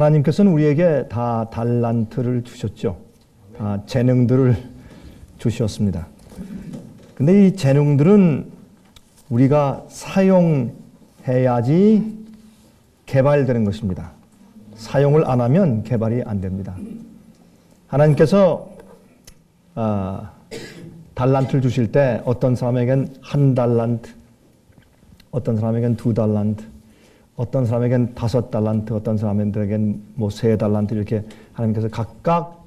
하나님께서는 우리에게 다 달란트를 주셨죠. 다 재능들을 주셨습니다. 근데 이 재능들은 우리가 사용해야지 개발되는 것입니다. 사용을 안 하면 개발이 안 됩니다. 하나님께서 달란트를 주실 때 어떤 사람에겐 1달란트, 어떤 사람에겐 2달란트, 어떤 사람에겐 5달란트, 어떤 사람들에겐 3달란트 이렇게 하나님께서 각각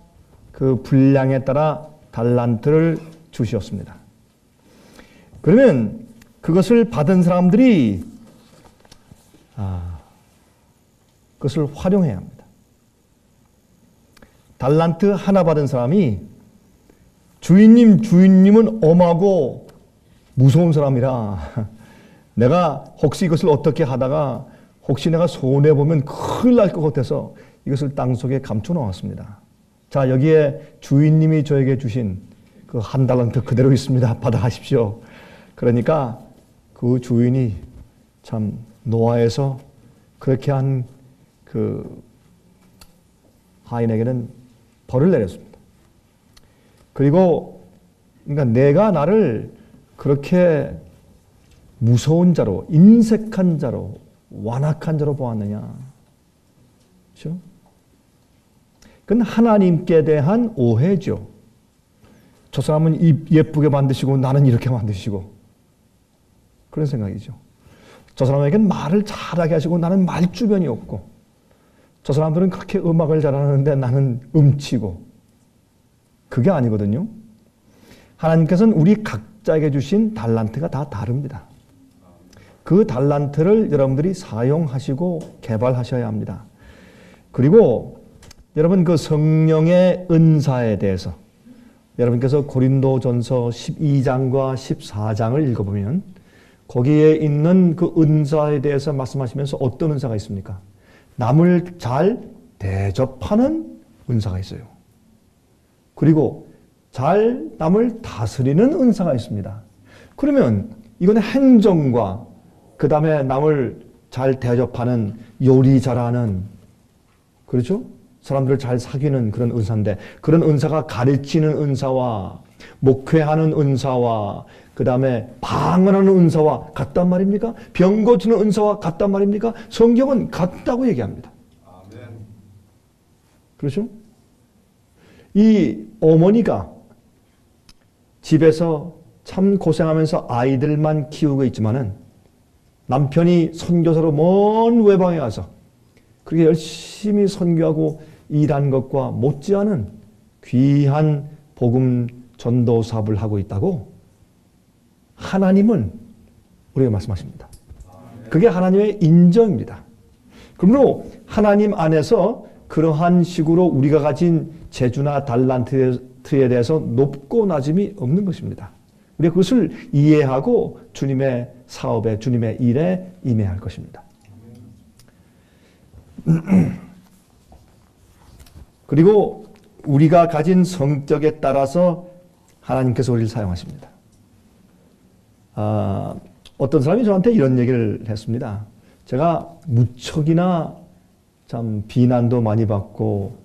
그 분량에 따라 달란트를 주셨습니다. 그러면 그것을 받은 사람들이 그것을 활용해야 합니다. 달란트 하나 받은 사람이 주인님은 엄하고 무서운 사람이라 내가 혹시 이것을 어떻게 하다가 혹시 내가 손해보면 큰일 날 것 같아서 이것을 땅속에 감춰 놓았습니다. 자, 여기에 주인님이 저에게 주신 그 1달란트 그대로 있습니다. 받아가십시오. 그러니까 그 주인이 참 노아에서 그렇게 한 그 하인에게는 벌을 내렸습니다. 그리고 그러니까 내가 나를 그렇게 무서운 자로, 인색한 자로, 완악한 자로 보았느냐. 그렇죠? 그건 하나님께 대한 오해죠. 저 사람은 예쁘게 만드시고 나는 이렇게 만드시고 그런 생각이죠. 저 사람에겐 말을 잘하게 하시고 나는 말주변이 없고 저 사람들은 그렇게 음악을 잘하는데 나는 음치고 그게 아니거든요. 하나님께서는 우리 각자에게 주신 달란트가 다 다릅니다. 그 달란트를 여러분들이 사용하시고 개발하셔야 합니다. 그리고 여러분 그 성령의 은사에 대해서 여러분께서 고린도전서 12장과 14장을 읽어보면 거기에 있는 그 은사에 대해서 말씀하시면서 어떤 은사가 있습니까? 남을 잘 대접하는 은사가 있어요. 그리고 잘 남을 다스리는 은사가 있습니다. 그러면 이건 행정과 그 다음에 남을 잘 대접하는 요리 잘하는 그렇죠? 사람들을 잘 사귀는 그런 은사인데 그런 은사가 가르치는 은사와 목회하는 은사와 그 다음에 방언하는 은사와 같단 말입니까? 병 고치는 은사와 같단 말입니까? 성경은 같다고 얘기합니다. 아멘. 그렇죠? 이 어머니가 집에서 참 고생하면서 아이들만 키우고 있지만은 남편이 선교사로 먼 외방에 가서 그렇게 열심히 선교하고 일한 것과 못지않은 귀한 복음 전도 사업을 하고 있다고 하나님은 우리에게 말씀하십니다. 그게 하나님의 인정입니다. 그러므로 하나님 안에서 그러한 식으로 우리가 가진 재주나 달란트에 대해서 높고 낮음이 없는 것입니다. 우리가 그것을 이해하고 주님의 사업에 주님의 일에 임해야 할 것입니다. 그리고 우리가 가진 성격에 따라서 하나님께서 우리를 사용하십니다. 어떤 사람이 저한테 이런 얘기를 했습니다. 제가 무척이나 참 비난도 많이 받고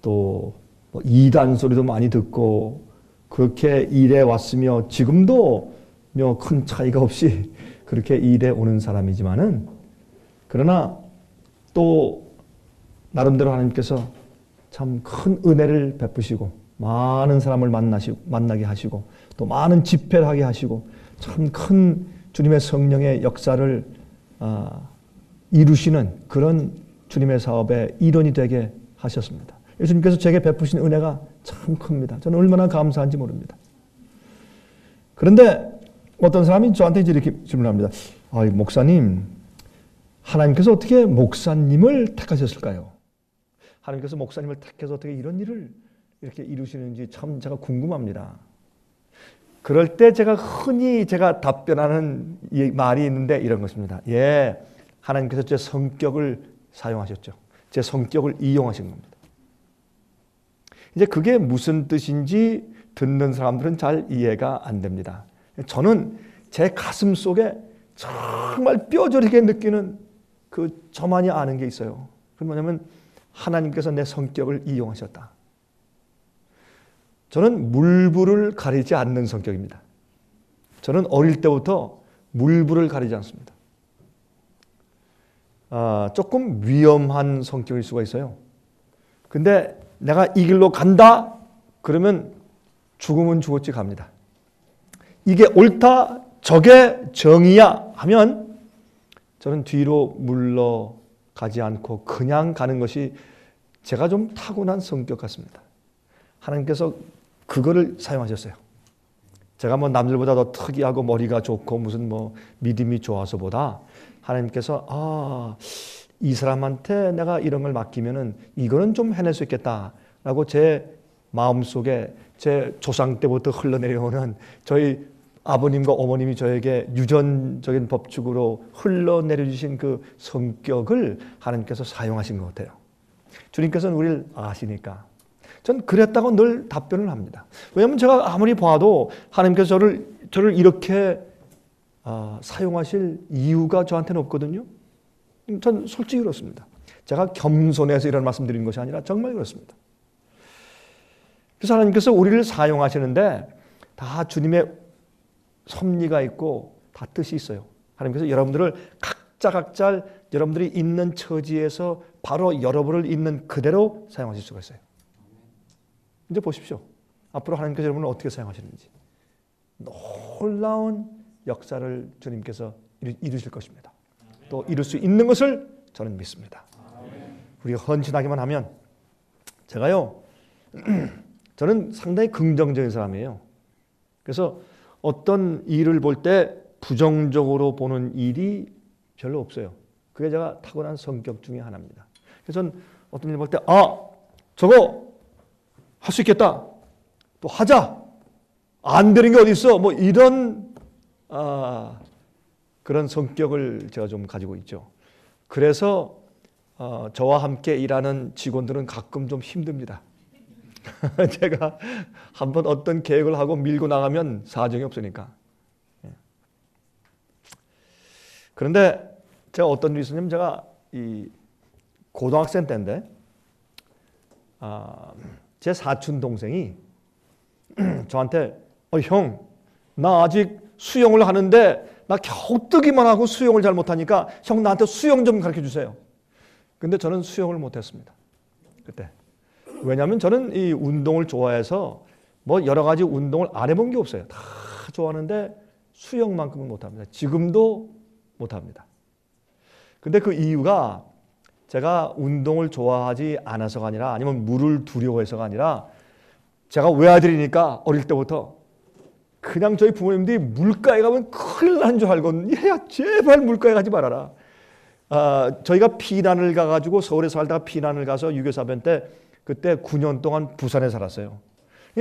또 이단 소리도 많이 듣고 그렇게 일해 왔으며 지금도 큰 차이가 없이 그렇게 일해 오는 사람이지만은 그러나 또 나름대로 하나님께서 참 큰 은혜를 베푸시고 많은 사람을 만나게 하시고 또 많은 집회를 하게 하시고 참 큰 주님의 성령의 역사를 이루시는 그런 주님의 사업의 일원이 되게 하셨습니다. 예수님께서 제게 베푸신 은혜가 참 큽니다. 저는 얼마나 감사한지 모릅니다. 그런데 어떤 사람이 저한테 이렇게 질문합니다. 목사님, 하나님께서 어떻게 목사님을 택하셨을까요? 하나님께서 목사님을 택해서 어떻게 이런 일을 이렇게 이루시는지 참 제가 궁금합니다. 그럴 때 흔히 제가 답변하는 말이 있는데 이런 것입니다. 예, 하나님께서 제 성격을 사용하셨죠. 제 성격을 이용하신 겁니다. 이제 그게 무슨 뜻인지 듣는 사람들은 잘 이해가 안 됩니다. 저는 제 가슴 속에 정말 뼈저리게 느끼는 저만이 아는 게 있어요. 그건 뭐냐면 하나님께서 내 성격을 이용하셨다. 저는 물불을 가리지 않는 성격입니다. 저는 어릴 때부터 물불을 가리지 않습니다. 조금 위험한 성격일 수가 있어요. 근데 내가 이 길로 간다? 그러면 죽으면 죽었지 갑니다. 이게 옳다, 저게 정의야 하면 저는 뒤로 물러가지 않고 그냥 가는 것이 제가 좀 타고난 성격 같습니다. 하나님께서 그거를 사용하셨어요. 제가 뭐 남들보다 더 특이하고 머리가 좋고 무슨 뭐 믿음이 좋아서보다 하나님께서 이 사람한테 내가 이런 걸 맡기면은 이거는 좀 해낼 수 있겠다라고 제 마음속에 제 조상 때부터 흘러내려오는 저희 아버님과 어머님이 저에게 유전적인 법칙으로 흘러내려주신 그 성격을 하나님께서 사용하신 것 같아요. 주님께서는 우리를 아시니까 전 그랬다고 늘 답변을 합니다. 왜냐하면 제가 아무리 봐도 하나님께서 저를 이렇게 사용하실 이유가 저한테는 없거든요. 전 솔직히 그렇습니다. 제가 겸손해서 이런 말씀 드리는 것이 아니라 정말 그렇습니다. 그래서 하나님께서 우리를 사용하시는데 다 주님의 섭리가 있고 다 뜻이 있어요. 하나님께서 여러분들을 각자 여러분들이 있는 처지에서 바로 여러분을 있는 그대로 사용하실 수가 있어요. 이제 보십시오. 앞으로 하나님께서 여러분을 어떻게 사용하시는지. 놀라운 역사를 주님께서 이루실 것입니다. 또 이룰 수 있는 것을 저는 믿습니다. 우리가 헌신하기만 하면 제가요. 저는 상당히 긍정적인 사람이에요. 그래서 어떤 일을 볼 때 부정적으로 보는 일이 별로 없어요. 그게 제가 타고난 성격 중에 하나입니다. 그래서 저는 어떤 일 볼 때 저거 할 수 있겠다. 또 하자. 안 되는 게 어디 있어. 뭐 이런 그런 성격을 제가 좀 가지고 있죠. 그래서 저와 함께 일하는 직원들은 가끔 좀 힘듭니다. 제가 한번 어떤 계획을 하고 밀고 나가면 사정이 없으니까. 그런데 제가 어떤 일이 있었냐면 제가 이 고등학생 때인데 제 사촌 동생이 저한테 형, 나 아직 수영을 하는데 나 겨우 뜨기만 하고 수영을 잘 못하니까 형 나한테 수영 좀 가르쳐 주세요. 근데 저는 수영을 못했습니다. 그때. 왜냐하면 저는 이 운동을 좋아해서 뭐 여러 가지 운동을 안 해본 게 없어요. 다 좋아하는데 수영만큼은 못합니다. 지금도 못합니다. 근데 그 이유가 제가 운동을 좋아하지 않아서가 아니라 아니면 물을 두려워해서가 아니라 제가 외아들이니까 어릴 때부터 그냥 저희 부모님들이 물가에 가면 큰일 난 줄 알거든요. 얘야 제발 물가에 가지 말아라. 저희가 피난을 가가지고 서울에 살다가 피난을 가서 유교사변 때 그때 9년 동안 부산에 살았어요.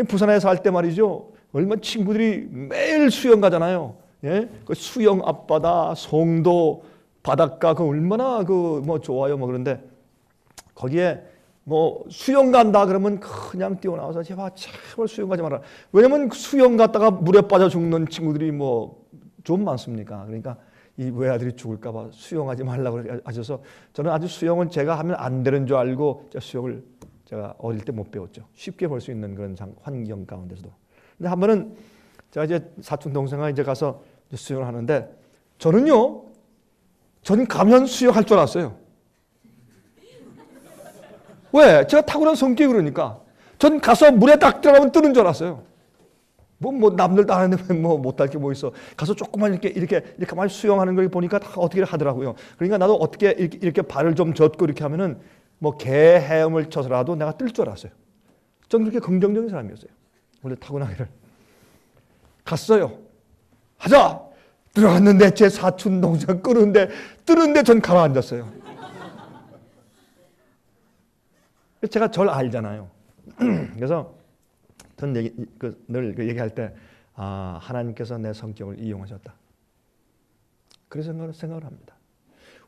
부산에 살 때 말이죠. 얼마나 친구들이 매일 수영 가잖아요. 예? 그 수영 앞바다, 송도, 바닷가 그 얼마나 뭐 좋아요. 뭐 그런데 거기에 뭐 수영 간다 그러면 그냥 뛰어나와서 제발 수영 가지 마라. 왜냐면 수영 갔다가 물에 빠져 죽는 친구들이 뭐 좀 많습니까? 그러니까 이 외아들이 죽을까봐 수영하지 말라고 하셔서 저는 아주 수영은 제가 하면 안 되는 줄 알고 수영을 제가 어릴 때 못 배웠죠. 쉽게 볼 수 있는 그런 환경 가운데서도. 근데 한 번은 제가 이제 사촌 동생과 이제 가서 수영을 하는데 저는 가면 수영할 줄 알았어요. 왜? 제가 타고난 성격이 그러니까. 전 가서 물에 딱 들어가면 뜨는 줄 알았어요. 뭐 남들 다 하는데 뭐 못할 게 뭐 있어. 가서 조금만 이렇게 많이 수영하는 걸 보니까 다 어떻게 하더라고요. 그러니까 나도 어떻게 이렇게 발을 좀 젓고 이렇게 하면은 뭐 개 헤엄을 쳐서라도 내가 뜰 줄 알았어요. 전 그렇게 긍정적인 사람이었어요. 원래 타고나기를. 갔어요. 하자! 들어갔는데 제 사촌 동생 뜨는데 전 가라앉았어요. 제가 절 알잖아요. 그래서 전 늘 얘기할 때 하나님께서 내 성격을 이용하셨다. 그래서 생각을 합니다.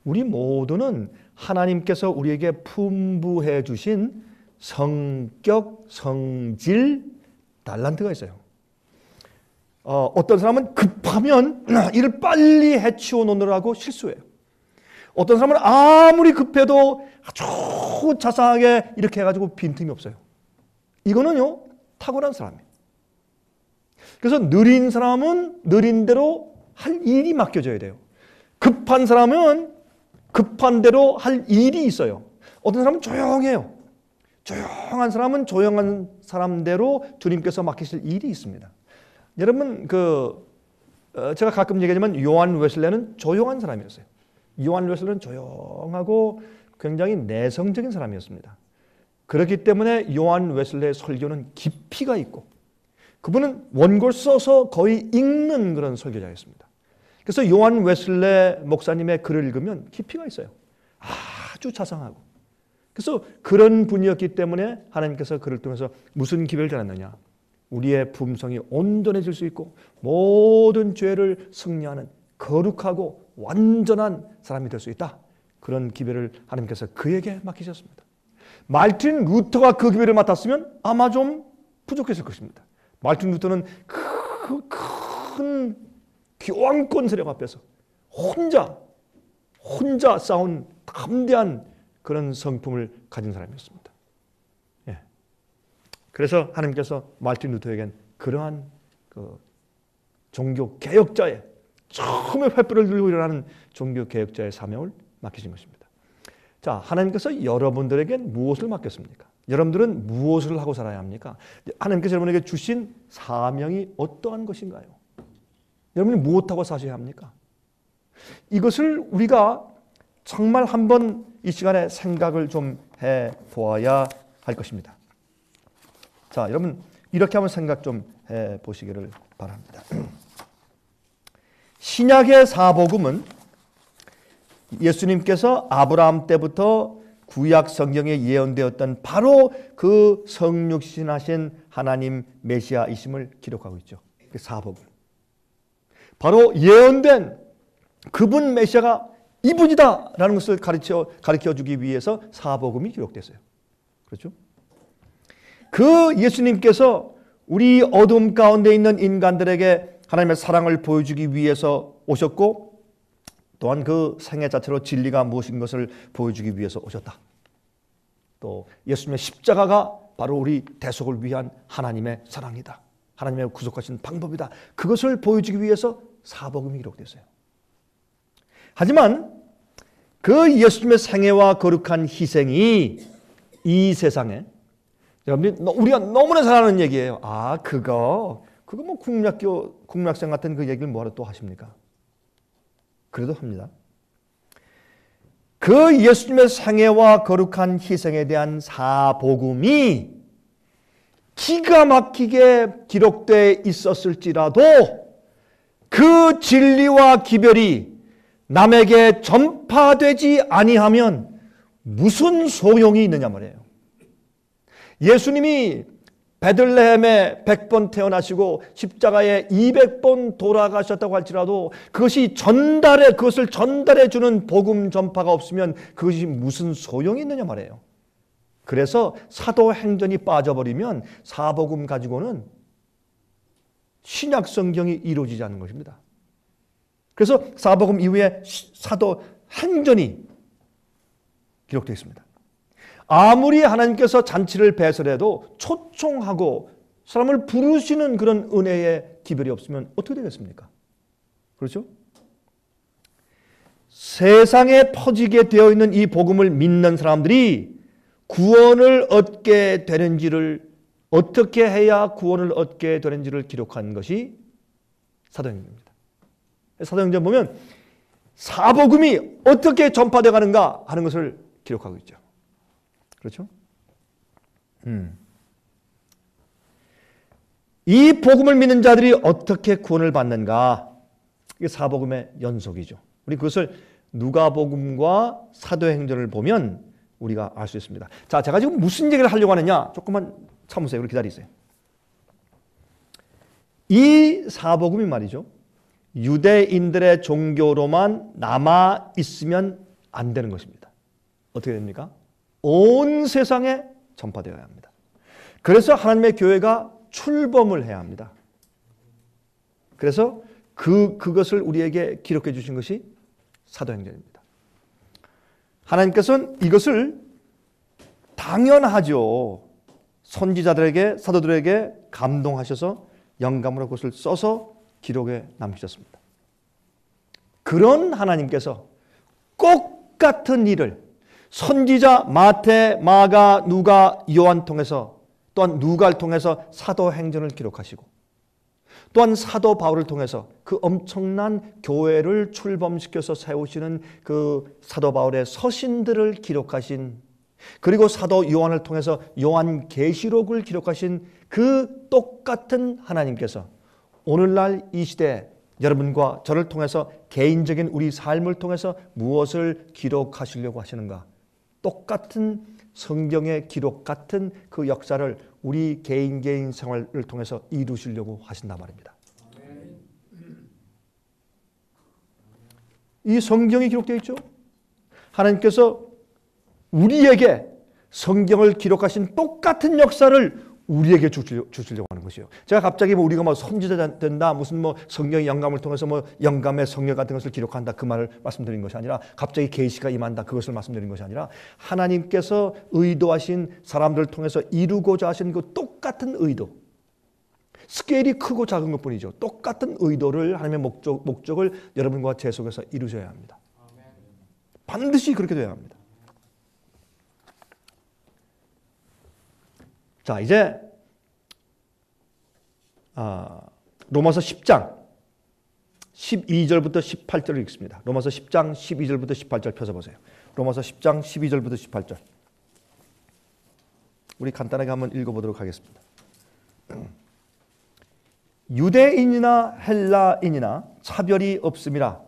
우리 모두는 하나님께서 우리에게 풍부해 주신 성격, 성질, 달란트가 있어요. 어떤 사람은 급하면 일을 빨리 해치워 놓느라고 실수해요. 어떤 사람은 아무리 급해도 아주 자상하게 이렇게 해가지고 빈틈이 없어요. 이거는요, 탁월한 사람이에요. 그래서 느린 사람은 느린 대로 할 일이 맡겨져야 돼요. 급한 사람은 급한 대로 할 일이 있어요. 어떤 사람은 조용해요. 조용한 사람은 조용한 사람대로 주님께서 맡기실 일이 있습니다. 여러분, 제가 가끔 얘기하지만 요한 웨슬레는 조용한 사람이었어요. 요한 웨슬레는 조용하고 굉장히 내성적인 사람이었습니다. 그렇기 때문에 요한 웨슬레의 설교는 깊이가 있고, 그분은 원고를 써서 거의 읽는 그런 설교자였습니다. 그래서 요한 웨슬레 목사님의 글을 읽으면 깊이가 있어요. 아주 자상하고. 그래서 그런 분이었기 때문에 하나님께서 그를 통해서 무슨 기별을 전했느냐. 우리의 품성이 온전해질 수 있고 모든 죄를 승리하는 거룩하고 완전한 사람이 될 수 있다. 그런 기별을 하나님께서 그에게 맡기셨습니다. 말틴 루터가 그 기별을 맡았으면 아마 좀 부족했을 것입니다. 말틴 루터는 큰 교황권 세력 앞에서 혼자 싸운 담대한 그런 성품을 가진 사람이었습니다. 예. 그래서 하나님께서 말틴 루터에겐 그러한 종교 개혁자의 처음에 횃불을 들고 일어나는 종교 개혁자의 사명을 맡기신 것입니다. 자, 하나님께서 여러분들에겐 무엇을 맡겼습니까? 여러분들은 무엇을 하고 살아야 합니까? 하나님께서 여러분에게 주신 사명이 어떠한 것인가요? 여러분이 무엇하고 사셔야 합니까? 이것을 우리가 정말 한번 이 시간에 생각을 좀 해보아야 할 것입니다. 자, 여러분 이렇게 한번 생각 좀 해보시기를 바랍니다. 신약의 사복음은 예수님께서 아브라함 때부터 구약 성경에 예언되었던 바로 그 성육신하신 하나님 메시아이심을 기록하고 있죠. 그 사복음. 바로 예언된 그분 메시아가 이분이다라는 것을 가르쳐 주기 위해서 사복음이 기록됐어요. 그렇죠? 그 예수님께서 우리 어둠 가운데 있는 인간들에게 하나님의 사랑을 보여주기 위해서 오셨고, 또한 그 생애 자체로 진리가 무엇인 것을 보여주기 위해서 오셨다. 또 예수님의 십자가가 바로 우리 대속을 위한 하나님의 사랑이다. 하나님의 구속하신 방법이다. 그것을 보여주기 위해서 사복음이 기록됐어요. 하지만 그 예수님의 생애와 거룩한 희생이 이 세상에, 여러분들이 우리가 너무나 잘 아는 얘기예요. 그거 뭐 국민학생 같은 그 얘기를 뭐하러 또 하십니까? 그래도 합니다. 그 예수님의 생애와 거룩한 희생에 대한 사복음이 기가 막히게 기록되어 있었을지라도 그 진리와 기별이 남에게 전파되지 아니하면 무슨 소용이 있느냐 말이에요. 예수님이 베들레헴에 100번 태어나시고 십자가에 200번 돌아가셨다고 할지라도 그것을 전달해 주는 복음 전파가 없으면 그것이 무슨 소용이 있느냐 말이에요. 그래서 사도행전이 빠져버리면 사복음 가지고는 신약 성경이 이루어지지 않는 것입니다. 그래서 사복음 이후에 사도행전이 기록되어 있습니다. 아무리 하나님께서 잔치를 배설해도 초청하고 사람을 부르시는 그런 은혜의 기별이 없으면 어떻게 되겠습니까? 그렇죠? 세상에 퍼지게 되어 있는 이 복음을 믿는 사람들이 구원을 얻게 되는지를, 어떻게 해야 구원을 얻게 되는지를 기록한 것이 사도행전입니다. 사도행전 보면 사복음이 어떻게 전파되어 가는가 하는 것을 기록하고 있죠. 그렇죠? 이 복음을 믿는 자들이 어떻게 구원을 받는가? 이게 사복음의 연속이죠. 우리 그것을 누가복음과 사도행전을 보면 우리가 알 수 있습니다. 자, 제가 지금 무슨 얘기를 하려고 하느냐? 조금만 참으세요. 우리 기다리세요. 이 사복음이 말이죠, 유대인들의 종교로만 남아 있으면 안 되는 것입니다. 어떻게 됩니까? 온 세상에 전파되어야 합니다. 그래서 하나님의 교회가 출범을 해야 합니다. 그래서 그것을 우리에게 기록해 주신 것이 사도행전입니다. 하나님께서는 이것을 당연하죠. 선지자들에게, 사도들에게 감동하셔서 영감으로 그것을 써서 기록에 남기셨습니다. 그런 하나님께서 똑같은 일을 선지자 마태, 마가, 누가, 요한 통해서, 또한 누가를 통해서 사도행전을 기록하시고, 또한 사도 바울을 통해서 그 엄청난 교회를 출범시켜서 세우시는 그 사도 바울의 서신들을 기록하신, 그리고 사도 요한을 통해서 요한계시록을 기록하신 그 똑같은 하나님께서 오늘날 이 시대에 여러분과 저를 통해서 개인적인 우리 삶을 통해서 무엇을 기록하시려고 하시는가? 똑같은 성경의 기록 같은 그 역사를 우리 개인 생활을 통해서 이루시려고 하신단 말입니다. 이 성경이 기록되어 있죠. 하나님께서 우리에게 성경을 기록하신 똑같은 역사를 우리에게 주시려고 하는 것이에요. 제가 갑자기 우리가 선지자 된다, 무슨 성경의 영감을 통해서 영감의 성령 같은 것을 기록한다, 그 말을 말씀드린 것이 아니라, 갑자기 계시가 임한다, 그것을 말씀드린 것이 아니라, 하나님께서 의도하신 사람들을 통해서 이루고자 하신 그 똑같은 의도, 스케일이 크고 작은 것뿐이죠. 똑같은 의도를, 하나님의 목적을 여러분과 제 속에서 이루셔야 합니다. 반드시 그렇게 되어야 합니다. 자, 이제 로마서 10장 12절부터 18절을 읽습니다. 로마서 10장 12절부터 18절 펴서 보세요. 로마서 10장 12절부터 18절. 우리 간단하게 한번 읽어보도록 하겠습니다. 유대인이나 헬라인이나 차별이 없음이라.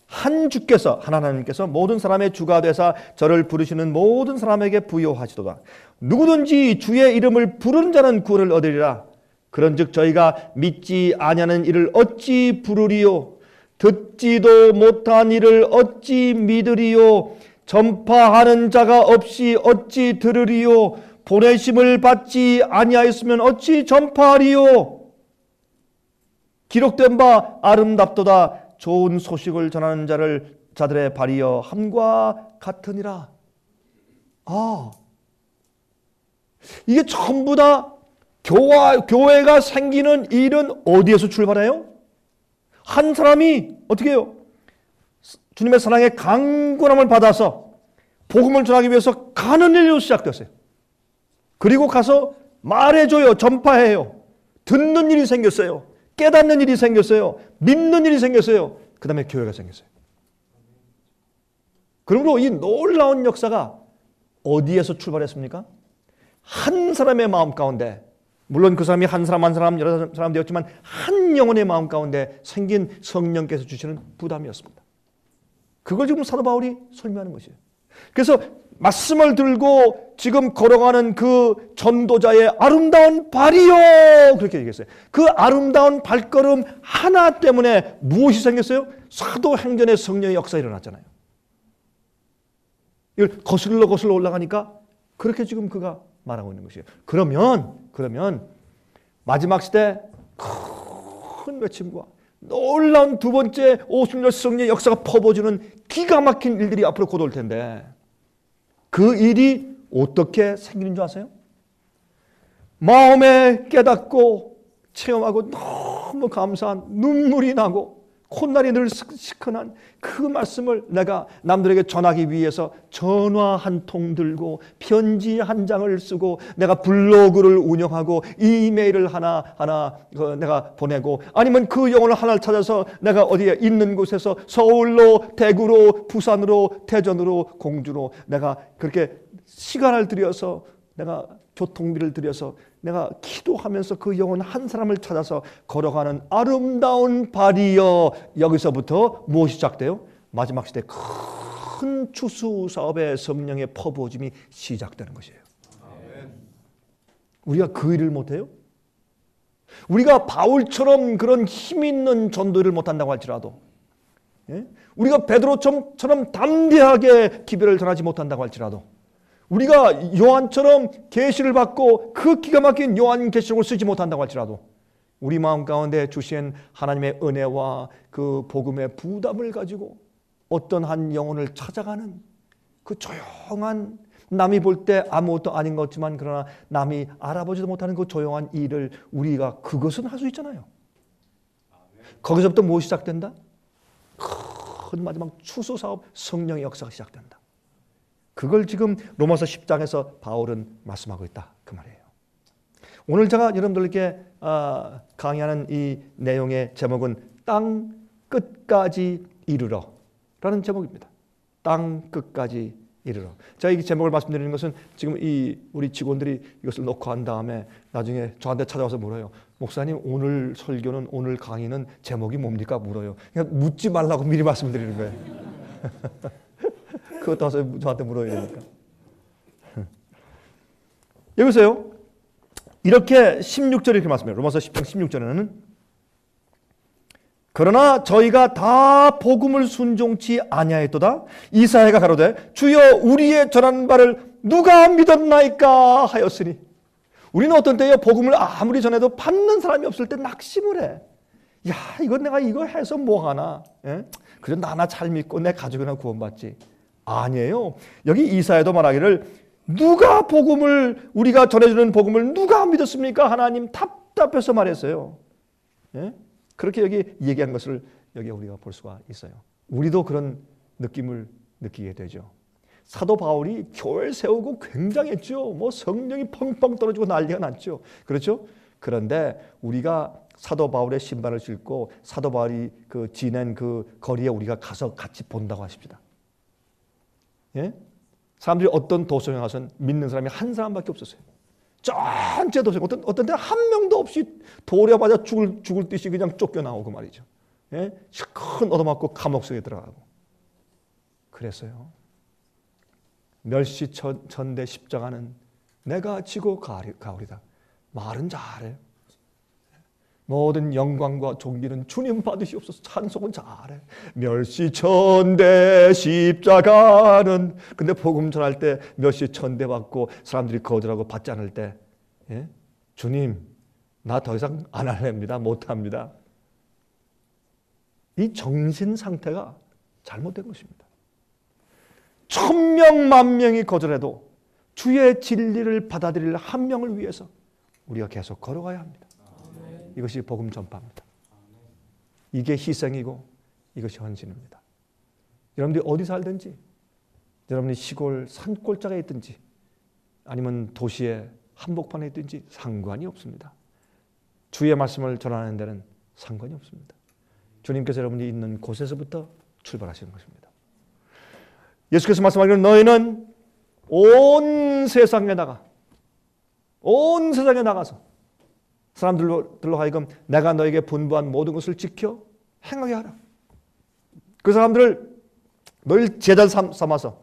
한 주께서, 하나님께서 모든 사람의 주가 되사 저를 부르시는 모든 사람에게 부요하시도다. 누구든지 주의 이름을 부르는 자는 구원을 얻으리라. 그런즉 저희가 믿지 아니하는 이를 어찌 부르리요? 듣지도 못한 이를 어찌 믿으리요? 전파하는 자가 없이 어찌 들으리요? 보내심을 받지 아니하였으면 어찌 전파하리요? 기록된 바 아름답도다. 좋은 소식을 전하는 자들의 발이여 함과 같으니라. 이게 전부 다 교회가 생기는 일은 어디에서 출발해요? 한 사람이 어떻게 해요? 주님의 사랑의 강권함을 받아서 복음을 전하기 위해서 가는 일로 시작됐어요. 그리고 가서 말해줘요. 전파해요. 듣는 일이 생겼어요. 깨닫는 일이 생겼어요. 믿는 일이 생겼어요. 그 다음에 교회가 생겼어요. 그러므로 이 놀라운 역사가 어디에서 출발했습니까? 한 사람의 마음 가운데, 물론 그 사람이 한 사람 여러 사람 되었지만 한 영혼의 마음 가운데 생긴 성령께서 주시는 부담이었습니다. 그걸 지금 사도 바울이 설명하는 것이에요. 그래서 말씀을 들고 지금 걸어가는 그 전도자의 아름다운 발이요, 그렇게 얘기했어요. 그 아름다운 발걸음 하나 때문에 무엇이 생겼어요? 사도행전의 성령의 역사가 일어났잖아요. 이걸 거슬러 올라가니까 그렇게 지금 그가 말하고 있는 것이에요. 그러면 마지막 시대 큰 외침과 놀라운 두 번째 오순절 성령의 역사가 퍼부어지는 기가 막힌 일들이 앞으로 곧 올 텐데, 그 일이 어떻게 생기는 줄 아세요? 마음에 깨닫고 체험하고 너무 감사한 눈물이 나고 콧날이 늘 시큰한 그 말씀을 내가 남들에게 전하기 위해서 전화 한 통 들고 편지 한 장을 쓰고 내가 블로그를 운영하고 이메일을 하나 내가 보내고, 아니면 그 영혼을 하나를 찾아서 내가 어디에 있는 곳에서 서울로, 대구로, 부산으로, 대전으로, 공주로 내가 그렇게 시간을 들여서, 내가 교통비를 들여서 내가 기도하면서 그 영혼 한 사람을 찾아서 걸어가는 아름다운 발이여. 여기서부터 무엇이 시작돼요? 마지막 시대 큰 추수 사업의 성령의 퍼부어짐이 시작되는 것이에요. 우리가 그 일을 못해요? 우리가 바울처럼 그런 힘 있는 전도를 못한다고 할지라도, 우리가 베드로처럼 담대하게 기별을 전하지 못한다고 할지라도, 우리가 요한처럼 계시를 받고 그 기가 막힌 요한계시록을 쓰지 못한다고 할지라도, 우리 마음 가운데 주신 하나님의 은혜와 그 복음의 부담을 가지고 어떤 한 영혼을 찾아가는 그 조용한, 남이 볼 때 아무것도 아닌 것 같지만 그러나 남이 알아보지도 못하는 그 조용한 일을 우리가 그것은 할 수 있잖아요. 거기서부터 무엇이 시작된다? 큰 마지막 추수 사업, 성령의 역사가 시작된다. 그걸 지금 로마서 10장에서 바울은 말씀하고 있다 그 말이에요. 오늘 제가 여러분들께 강의하는 이 내용의 제목은 땅 끝까지 이르러 라는 제목입니다. 땅 끝까지 이르러. 제가 이 제목을 말씀드리는 것은 지금 우리 직원들이 이것을 놓고 한 다음에 나중에 저한테 찾아와서 물어요. 목사님, 오늘 설교는, 오늘 강의는 제목이 뭡니까? 물어요. 그러니까 묻지 말라고 미리 말씀드리는 거예요. 그것도 와서 저한테 물어야 되니까. 여기서요, 이렇게 16절에 이렇게 말씀해요. 로마서 10장 16절에는 그러나 저희가 다 복음을 순종치 아니하였도다. 이사야가 가로되 주여 우리의 전한 바를 누가 믿었나이까 하였으니. 우리는 어떤 때요, 복음을 아무리 전해도 받는 사람이 없을 때 낙심을 해. 야, 이건 내가 이거 해서 뭐하나. 예? 그래 나나 잘 믿고 내 가족이나 구원받지. 아니에요. 여기 이사야도 말하기를 누가 복음을, 우리가 전해주는 복음을 누가 믿었습니까? 하나님 답답해서 말했어요. 예? 그렇게 여기 얘기한 것을 여기 우리가 볼 수가 있어요. 우리도 그런 느낌을 느끼게 되죠. 사도 바울이 교회를 세우고 굉장했죠. 뭐 성령이 펑펑 떨어지고 난리가 났죠. 그렇죠? 그런데 우리가 사도 바울의 신발을 신고 사도 바울이 그 지낸 그 거리에 우리가 가서 같이 본다고 하십시다. 예? 사람들이 어떤 도성에 가서는 믿는 사람이 한 사람밖에 없었어요. 전체 도성, 어떤 때 한 명도 없이 돌에 맞아 죽을 듯이 그냥 쫓겨나오고 말이죠. 예? 큰 얻어맞고 감옥 속에 들어가고. 그랬어요. 멸시천대 십자가는 내가 지고 가오리다. 말은 잘해. 모든 영광과 존귀는 주님 받으시옵소서. 찬송은 잘해. 멸시천대 십자가는. 근데 복음 전할 때 멸시천대 받고 사람들이 거절하고 받지 않을 때, 예? 주님 나 더 이상 안 할랍니다. 못합니다. 이 정신 상태가 잘못된 것입니다. 1000명 만명이 거절해도 주의 진리를 받아들일 한 명을 위해서 우리가 계속 걸어가야 합니다. 이것이 복음 전파입니다. 이게 희생이고 이것이 헌신입니다. 여러분들이 어디 살든지, 여러분이 시골 산골짜기에 있든지 아니면 도시의 한복판에 있든지 상관이 없습니다. 주의 말씀을 전하는 데는 상관이 없습니다. 주님께서 여러분이 있는 곳에서부터 출발하시는 것입니다. 예수께서 말씀하기를 너희는 온 세상에 나가서 사람들로 하여금 내가 너에게 분부한 모든 것을 지켜 행하게 하라. 그 사람들을 너희 제자 삼아서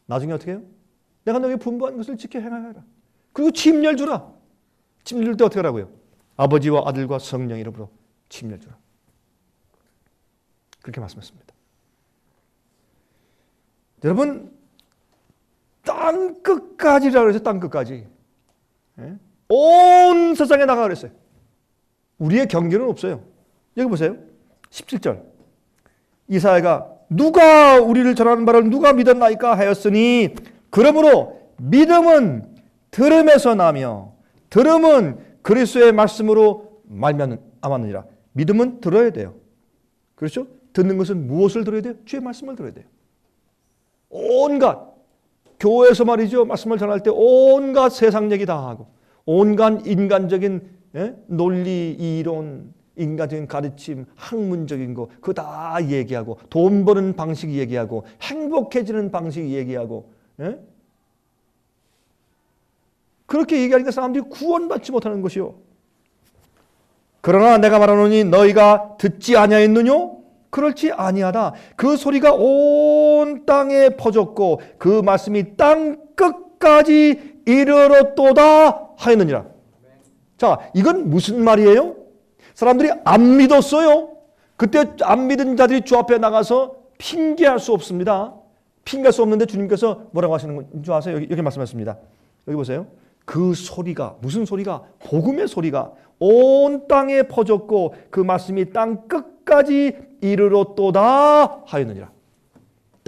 나중에 어떻게 해요? 내가 너에게 분부한 것을 지켜 행하게 하라. 그리고 침례를 주라. 침례를 줄 때 어떻게 하라고요? 아버지와 아들과 성령 이름으로 침례를 주라. 그렇게 말씀했습니다. 여러분, 땅 끝까지라고 그랬어요. 땅 끝까지. 예? 온 세상에 나가 그랬어요. 우리의 경계는 없어요. 여기 보세요. 17절. 이사야가 누가 우리를 전하는 바를 누가 믿었나이까 하였으니 그러므로 믿음은 들음에서 나며 들음은 그리스도의 말씀으로 말미암았느니라. 믿음은 들어야 돼요. 그렇죠? 듣는 것은 무엇을 들어야 돼요? 주의 말씀을 들어야 돼요. 온갖 교회에서 말이죠. 말씀을 전할 때 온갖 세상 얘기 다 하고 온갖 인간적인 논리, 이론, 인간적인 가르침, 학문적인 거 그거 다 얘기하고 돈 버는 방식 얘기하고 행복해지는 방식 얘기하고 그렇게 얘기하니까 사람들이 구원받지 못하는 것이요. 그러나 내가 말하노니 너희가 듣지 아니하였느뇨? 그렇지 아니하다. 그 소리가 온 땅에 퍼졌고 그 말씀이 땅 끝까지 이르렀도다 하였느니라. 자, 이건 무슨 말이에요? 사람들이 안 믿었어요. 그때 안 믿은 자들이 주 앞에 나가서 핑계할 수 없습니다. 핑계할 수 없는데 주님께서 뭐라고 하시는 줄 아세요? 여기 말씀하셨습니다. 여기 보세요. 그 소리가, 무슨 소리가? 복음의 소리가 온 땅에 퍼졌고 그 말씀이 땅 끝까지 이르렀도다 하였느니라.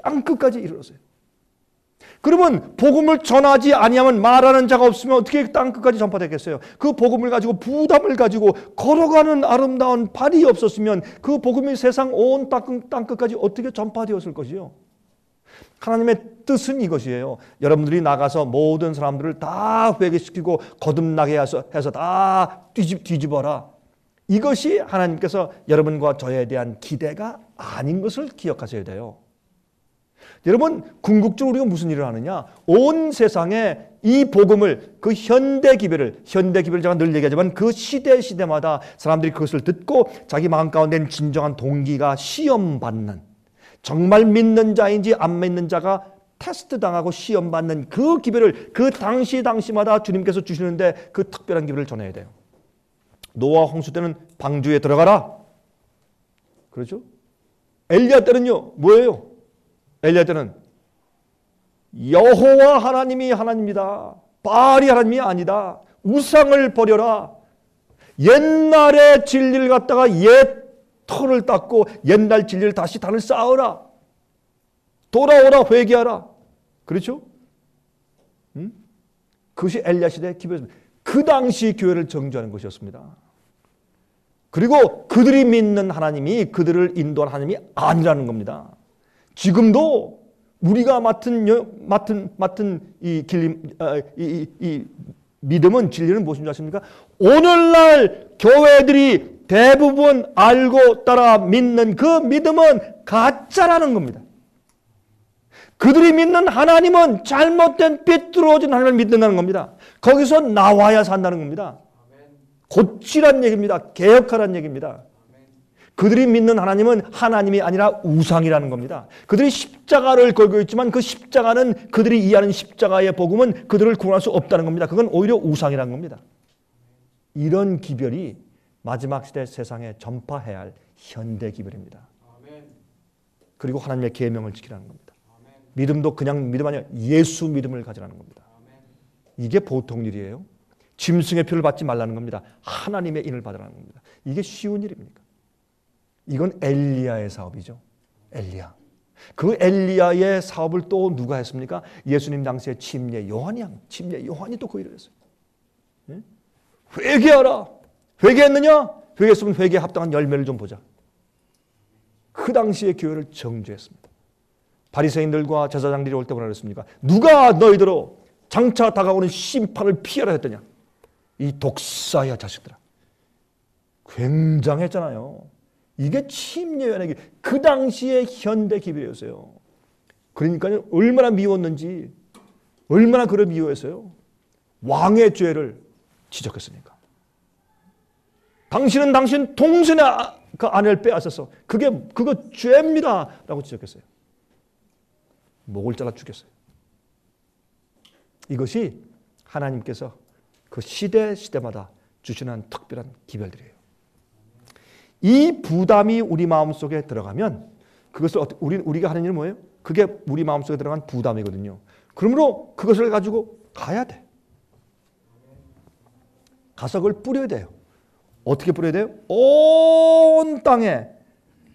땅 끝까지 이르렀어요. 그러면 복음을 전하지 아니하면 말하는 자가 없으면 어떻게 땅 끝까지 전파되겠어요? 그 복음을 가지고 부담을 가지고 걸어가는 아름다운 발이 없었으면 그 복음이 세상 온 땅 끝까지 어떻게 전파되었을 것이요? 하나님의 뜻은 이것이에요. 여러분들이 나가서 모든 사람들을 다 회개시키고 거듭나게 해서 다 뒤집어라. 이것이 하나님께서 여러분과 저에 대한 기대가 아닌 것을 기억하셔야 돼요. 여러분, 궁극적으로 우리가 무슨 일을 하느냐? 온 세상에 이 복음을, 그 현대 기별을 제가 늘 얘기하지만 그 시대마다 사람들이 그것을 듣고 자기 마음 가운데는 진정한 동기가 시험받는, 정말 믿는 자인지 안 믿는 자가 테스트 당하고 시험받는 그 기별을 그 당시마다 주님께서 주시는데 그 특별한 기별을 전해야 돼요. 노아 홍수 때는 방주에 들어가라. 그렇죠? 엘리야 때는요, 뭐예요? 엘리야 때는 여호와 하나님이 하나님이다. 바알이 하나님이 아니다. 우상을 버려라. 옛날의 진리를 갖다가 옛 털을 닦고 옛날 진리를 다시 단을 쌓으라. 돌아오라, 회개하라. 그렇죠? 그것이 엘리야 시대의 기별이었습니다. 그 당시 교회를 정죄하는 것이었습니다. 그리고 그들이 믿는 하나님이 그들을 인도한 하나님이 아니라는 겁니다. 지금도 우리가 맡은 이 믿음은, 진리는 무엇인지 아십니까? 오늘날 교회들이 대부분 알고 따라 믿는 그 믿음은 가짜라는 겁니다. 그들이 믿는 하나님은 잘못된 삐뚤어진 하나님을 믿는다는 겁니다. 거기서 나와야 산다는 겁니다. 고치란 얘기입니다. 개혁하란 얘기입니다. 그들이 믿는 하나님은 하나님이 아니라 우상이라는 겁니다. 그들이 십자가를 걸고 있지만 그 십자가는, 그들이 이해하는 십자가의 복음은 그들을 구원할 수 없다는 겁니다. 그건 오히려 우상이라는 겁니다. 이런 기별이 마지막 시대 세상에 전파해야 할 현대 기별입니다. 그리고 하나님의 계명을 지키라는 겁니다. 믿음도 그냥 믿음 아니라 예수 믿음을 가지라는 겁니다. 이게 보통 일이에요. 짐승의 표를 받지 말라는 겁니다. 하나님의 인을 받으라는 겁니다. 이게 쉬운 일입니까? 이건 엘리야의 사업이죠. 엘리야. 그 엘리야의 사업을 또 누가 했습니까? 예수님 당시에 침례 요한이 또 그 일을 했어요. 네? 회개하라. 회개했느냐? 회개했으면 회개에 합당한 열매를 좀 보자. 그 당시의 교회를 정죄했습니다. 바리새인들과 제사장들이 올 때 뭐라 그랬습니까? 누가 너희들로 장차 다가오는 심판을 피하라 했더냐? 이 독사야 자식들아. 굉장했잖아요. 이게 침례요한의 그 당시의 현대 기별이었어요. 그러니까 얼마나 미웠는지, 얼마나 그를 미워했어요. 왕의 죄를 지적했으니까. 당신은 당신 동생의 그 아내를 빼앗아서 그거 죄입니다 라고 지적했어요. 목을 잘라 죽였어요. 이것이 하나님께서 그 시대마다 주시는 특별한 기별들이에요. 이 부담이 우리 마음속에 들어가면 그것을 우리가 하는 일은 뭐예요? 그게 우리 마음속에 들어간 부담이거든요. 그러므로 그것을 가지고 가야 돼. 가서 그걸 뿌려야 돼요. 어떻게 뿌려야 돼요? 온 땅에,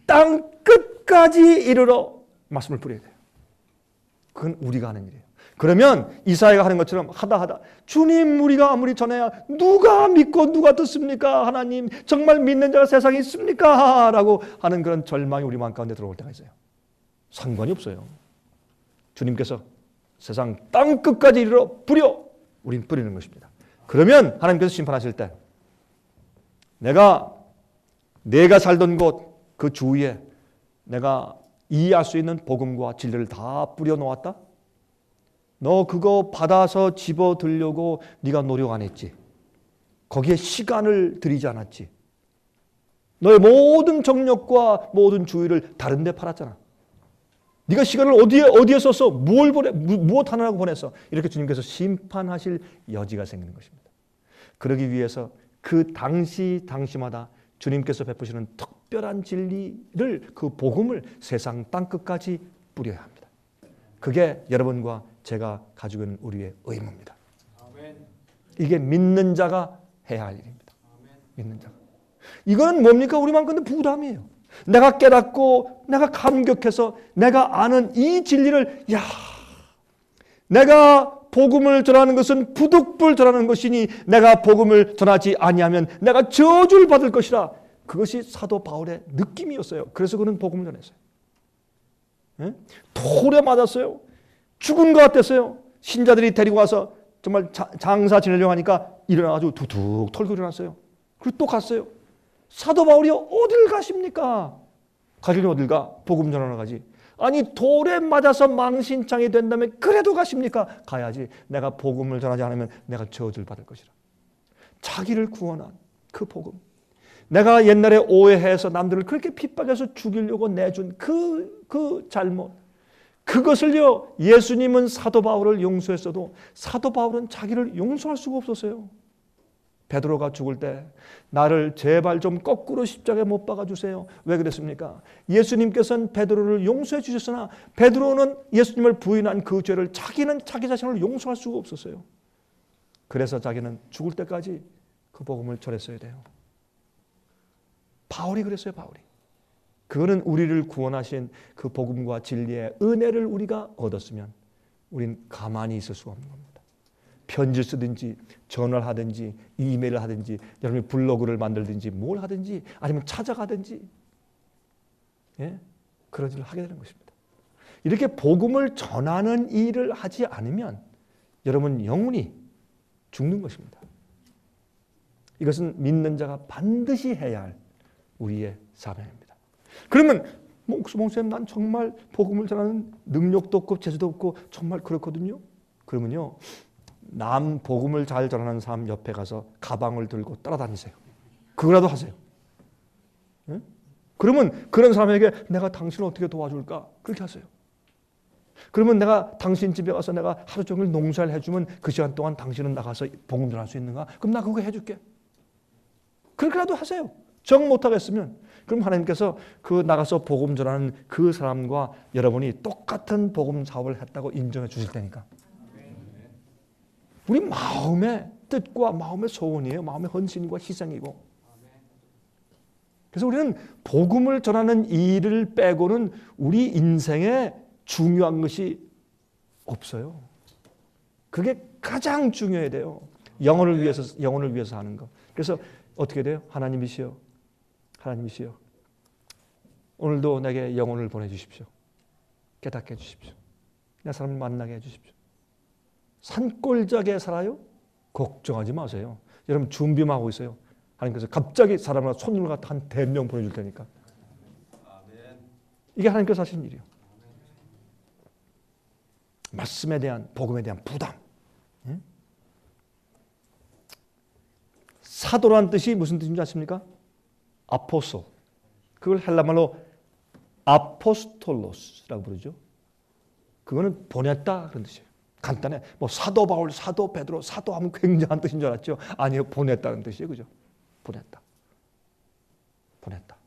땅 끝까지 이르러 말씀을 뿌려야 돼요. 그건 우리가 하는 일이에요. 그러면 이사야가 하는 것처럼 하다 주님, 우리가 아무리 전해야 누가 믿고 누가 듣습니까? 하나님, 정말 믿는 자가 세상에 있습니까? 라고 하는 그런 절망이 우리 마음 가운데 들어올 때가 있어요. 상관이 없어요. 주님께서 세상 땅 끝까지 이르러 뿌려, 우린 뿌리는 것입니다. 그러면 하나님께서 심판하실 때 내가 살던 곳 그 주위에 내가 이해할 수 있는 복음과 진리를 다 뿌려 놓았다? 너 그거 받아서 집어들려고 네가 노력 안 했지. 거기에 시간을 들이지 않았지. 너의 모든 정력과 모든 주의를 다른 데 팔았잖아. 네가 시간을 어디에 썼어? 무엇 하느라고 보냈어? 이렇게 주님께서 심판하실 여지가 생기는 것입니다. 그러기 위해서 그 당시마다 주님께서 베푸시는 특별한 진리를, 그 복음을 세상 땅끝까지 뿌려야 합니다. 그게 여러분과 제가 가지고 있는 우리의 의무입니다. 이게 믿는 자가 해야 할 일입니다. 믿는 자가. 이건 뭡니까? 우리 마음 근데 부담이에요. 내가 깨닫고 내가 감격해서 내가 아는 이 진리를 내가 복음을 전하는 것은 부득불 전하는 것이니 내가 복음을 전하지 아니하면 내가 저주를 받을 것이라. 그것이 사도 바울의 느낌이었어요. 그래서 그는 복음을 전했어요. 예? 돌에 맞았어요. 죽은 것 같았어요. 신자들이 데리고 와서 정말 장사 지내려고 하니까 일어나가지고 두둑 털고 일어났어요. 그리고 또 갔어요. 사도 바울이 어딜 가십니까? 가길래 어딜 가? 복음 전하러 가지. 아니 돌에 맞아서 망신창이 된다면 그래도 가십니까? 가야지. 내가 복음을 전하지 않으면 내가 저주를 받을 것이라. 자기를 구원한 그 복음. 내가 옛날에 오해해서 남들을 그렇게 핍박해서 죽이려고 내준 그 잘못. 그것을요, 예수님은 사도 바울을 용서했어도 사도 바울은 자기를 용서할 수가 없었어요. 베드로가 죽을 때 나를 제발 좀 거꾸로 십자가에 못 박아주세요. 왜 그랬습니까? 예수님께서는 베드로를 용서해 주셨으나 베드로는 예수님을 부인한 그 죄를 자기는 자기 자신을 용서할 수가 없었어요. 그래서 자기는 죽을 때까지 그 복음을 전했어야 돼요. 바울이 그랬어요. 바울이. 그거는 우리를 구원하신 그 복음과 진리의 은혜를 우리가 얻었으면 우린 가만히 있을 수가 없는 겁니다. 편지 쓰든지 전화를 하든지 이메일을 하든지 여러분이 블로그를 만들든지 뭘 하든지 아니면 찾아가든지 그런 일을 하게 되는 것입니다. 이렇게 복음을 전하는 일을 하지 않으면 여러분 영혼이 죽는 것입니다. 이것은 믿는 자가 반드시 해야 할 우리의 사명입니다. 그러면 목사님 난 정말 복음을 전하는 능력도 없고 재주도 없고 정말 그렇거든요. 그러면요. 남 복음을 잘 전하는 사람 옆에 가서 가방을 들고 따라다니세요. 그거라도 하세요. 네? 그러면 그런 사람에게 내가 당신을 어떻게 도와줄까? 그렇게 하세요. 그러면 내가 당신 집에 가서 내가 하루 종일 농사를 해주면 그 시간 동안 당신은 나가서 복음 전할 수 있는가? 그럼 나 그거 해줄게. 그렇게라도 하세요. 정 못하겠으면 그럼 하나님께서 그 나가서 복음 전하는 그 사람과 여러분이 똑같은 복음 사업을 했다고 인정해 주실 테니까. 우리 마음의 뜻과 마음의 소원이에요. 마음의 헌신과 희생이고. 그래서 우리는 복음을 전하는 일을 빼고는 우리 인생에 중요한 것이 없어요. 그게 가장 중요해야 돼요. 영혼을 위해서 하는 거. 그래서 어떻게 돼요? 하나님이시여. 하나님이시여. 오늘도 내게 영혼을 보내주십시오. 깨닫게 해주십시오. 내 사람을 만나게 해주십시오. 산골짜기에 살아요? 걱정하지 마세요. 여러분 준비만 하고 있어요. 하나님께서 갑자기 사람을 손님을 갖다 한 대명 보내줄 테니까. 이게 하나님께서 하시는 일이에요. 말씀에 대한 복음에 대한 부담. 사도란 뜻이 무슨 뜻인지 아십니까? 아포솔. 그걸 헬라말로 아포스톨로스라고 부르죠. 그거는 보냈다 그런 뜻이에요. 간단해. 뭐 사도 바울, 사도 베드로, 사도 하면 굉장한 뜻인 줄 알았죠. 아니요, 보냈다는 뜻이에요, 그죠? 보냈다. 보냈다.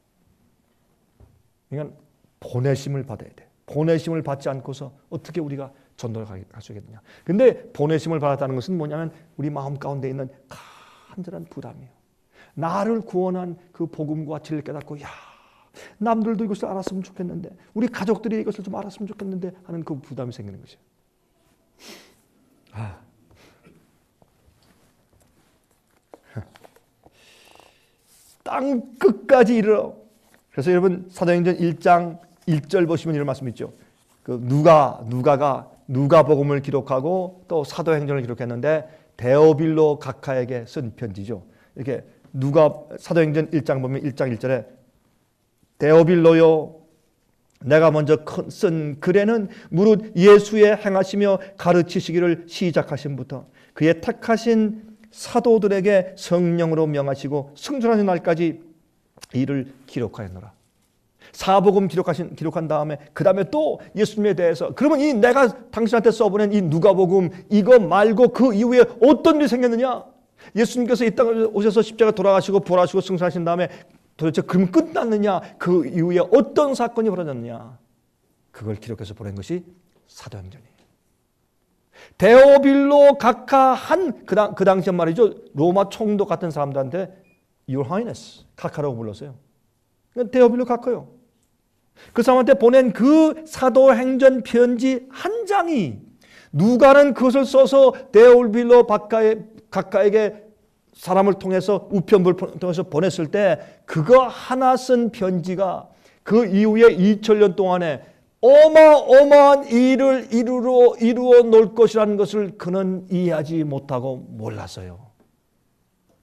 그러니까 보내심을 받아야 돼. 보내심을 받지 않고서 어떻게 우리가 전도를 갈 수 있겠느냐. 근데 보내심을 받았다는 것은 뭐냐면 우리 마음 가운데 있는 간절한 부담이에요. 나를 구원한 그 복음과 진리를 깨닫고 야, 남들도 이것을 알았으면 좋겠는데 우리 가족들이 이것을 좀 알았으면 좋겠는데 하는 그 부담이 생기는 것이에요. 땅 끝까지 이르러. 그래서 여러분 사도행전 1장 1절 보시면 이런 말씀 있죠. 그 누가가 누가복음을 기록하고 또 사도행전을 기록했는데 데오빌로 각하에게 쓴 편지죠. 이렇게 사도행전 1장 보면 1장 1절에 데오빌로요 내가 먼저 쓴 글에는 무릇 예수의 행하시며 가르치시기를 시작하심부터 그의 택하신 사도들에게 성령으로 명하시고 승천하신 날까지 이를 기록하였노라. 사복음 기록한 다음에 그 다음에 또 예수님에 대해서 그러면 이 내가 당신한테 써보낸 이 누가복음 이거 말고 그 이후에 어떤 일이 생겼느냐? 예수님께서 이 땅에 오셔서 십자가 돌아가시고 부활하시고 승천하신 다음에 도대체 그럼 끝났느냐? 그 이후에 어떤 사건이 벌어졌느냐? 그걸 기록해서 보낸 것이 사도행전이에요. 데오빌로 각하 그 당시에 말이죠. 로마 총독 같은 사람들한테 Your Highness 각하라고 불렀어요. 데오빌로 각하요. 그 사람한테 보낸 그 사도행전 편지 한 장이 누가는 그것을 써서 데올빌로 각가에게 사람을 통해서 우편부를 통해서 보냈을 때 그거 하나 쓴 편지가 그 이후에 2000년 동안에 어마어마한 일을 이루어 놓을 것이라는 것을 그는 이해하지 못하고 몰랐어요.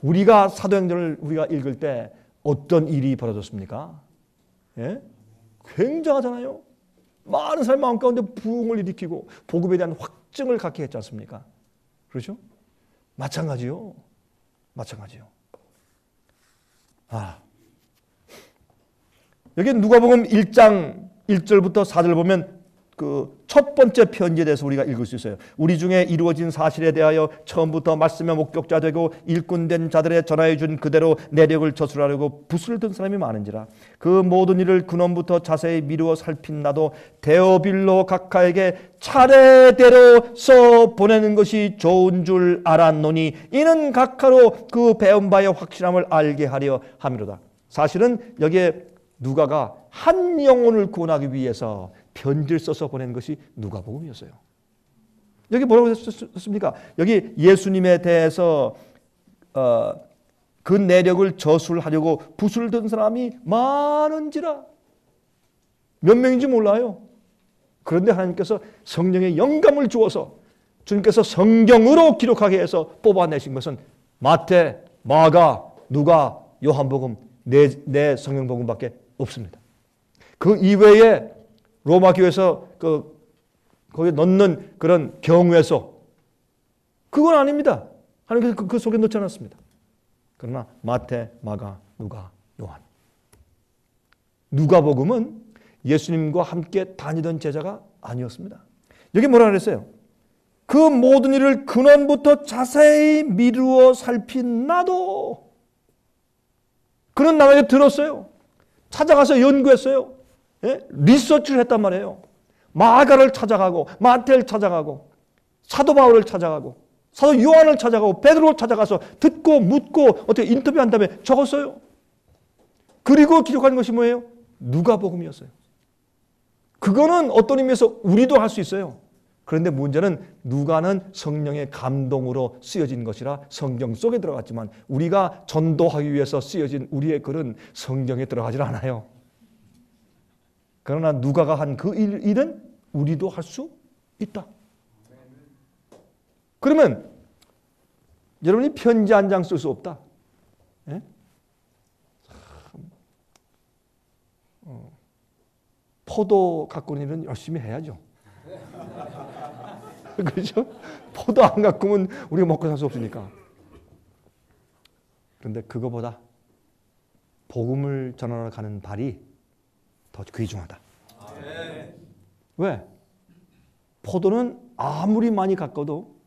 우리가 사도행전을 우리가 읽을 때 어떤 일이 벌어졌습니까? 예? 굉장하잖아요. 많은 사람의 마음 가운데 부흥을 일으키고 복음에 대한 확증을 갖게 했지 않습니까? 그렇죠? 마찬가지요. 여기 누가복음 1장 1절부터 4절 보면 그 첫 번째 편지에 대해서 우리가 읽을 수 있어요. 우리 중에 이루어진 사실에 대하여 처음부터 말씀의 목격자 되고 일꾼된 자들의 전하여 준 그대로 내력을 저술하려고 붓을 든 사람이 많은지라. 그 모든 일을 근원부터 자세히 미루어 살핀 나도 데오빌로 각하에게 차례대로 써 보내는 것이 좋은 줄 알았노니 이는 각하로 그 배운 바의 확실함을 알게 하려 함이로다. 사실은 여기에 누가가 한 영혼을 구원하기 위해서 편지를 써서 보낸 것이 누가복음이었어요. 여기 뭐라고 했습니까? 여기 예수님에 대해서 그 내력을 저술하려고 붓을 든 사람이 많은지라. 몇 명인지 몰라요. 그런데 하나님께서 성령의 영감을 주어서 주님께서 성경으로 기록하게 해서 뽑아내신 것은 마태, 마가, 누가, 요한복음 네 성경복음밖에 없습니다. 그 이외에 로마 교회에서 거기에 넣는 그런 경우에서 그건 아닙니다. 하나님께서 그 속에 넣지 않았습니다. 그러나 마태, 마가, 누가, 요한. 누가복음은 예수님과 함께 다니던 제자가 아니었습니다. 여기 뭐라 그랬어요? 그 모든 일을 근원부터 자세히 미루어 살핀 나도. 그는 남에게 들었어요. 찾아가서 연구했어요. 예? 리서치를 했단 말이에요. 마가를 찾아가고 마태를 찾아가고 사도 바울을 찾아가고 사도 요한을 찾아가고 베드로를 찾아가서 듣고 묻고 어떻게 인터뷰한 다음에 적었어요. 그리고 기록한 것이 뭐예요? 누가복음이었어요. 그거는 어떤 의미에서 우리도 할 수 있어요. 그런데 문제는 누가는 성령의 감동으로 쓰여진 것이라 성경 속에 들어갔지만 우리가 전도하기 위해서 쓰여진 우리의 글은 성경에 들어가질 않아요. 그러나 누가가 한 그 일은 우리도 할 수 있다. 그러면 여러분이 편지 한 장 쓸 수 없다. 예? 포도 갖고 온 일은 열심히 해야죠. 그렇죠? 포도 안 갖고 오면 우리가 먹고 살 수 없으니까. 그런데 그거보다 복음을 전하러 가는 발이 더 귀중하다. 왜? 포도는 아무리 많이 갖고도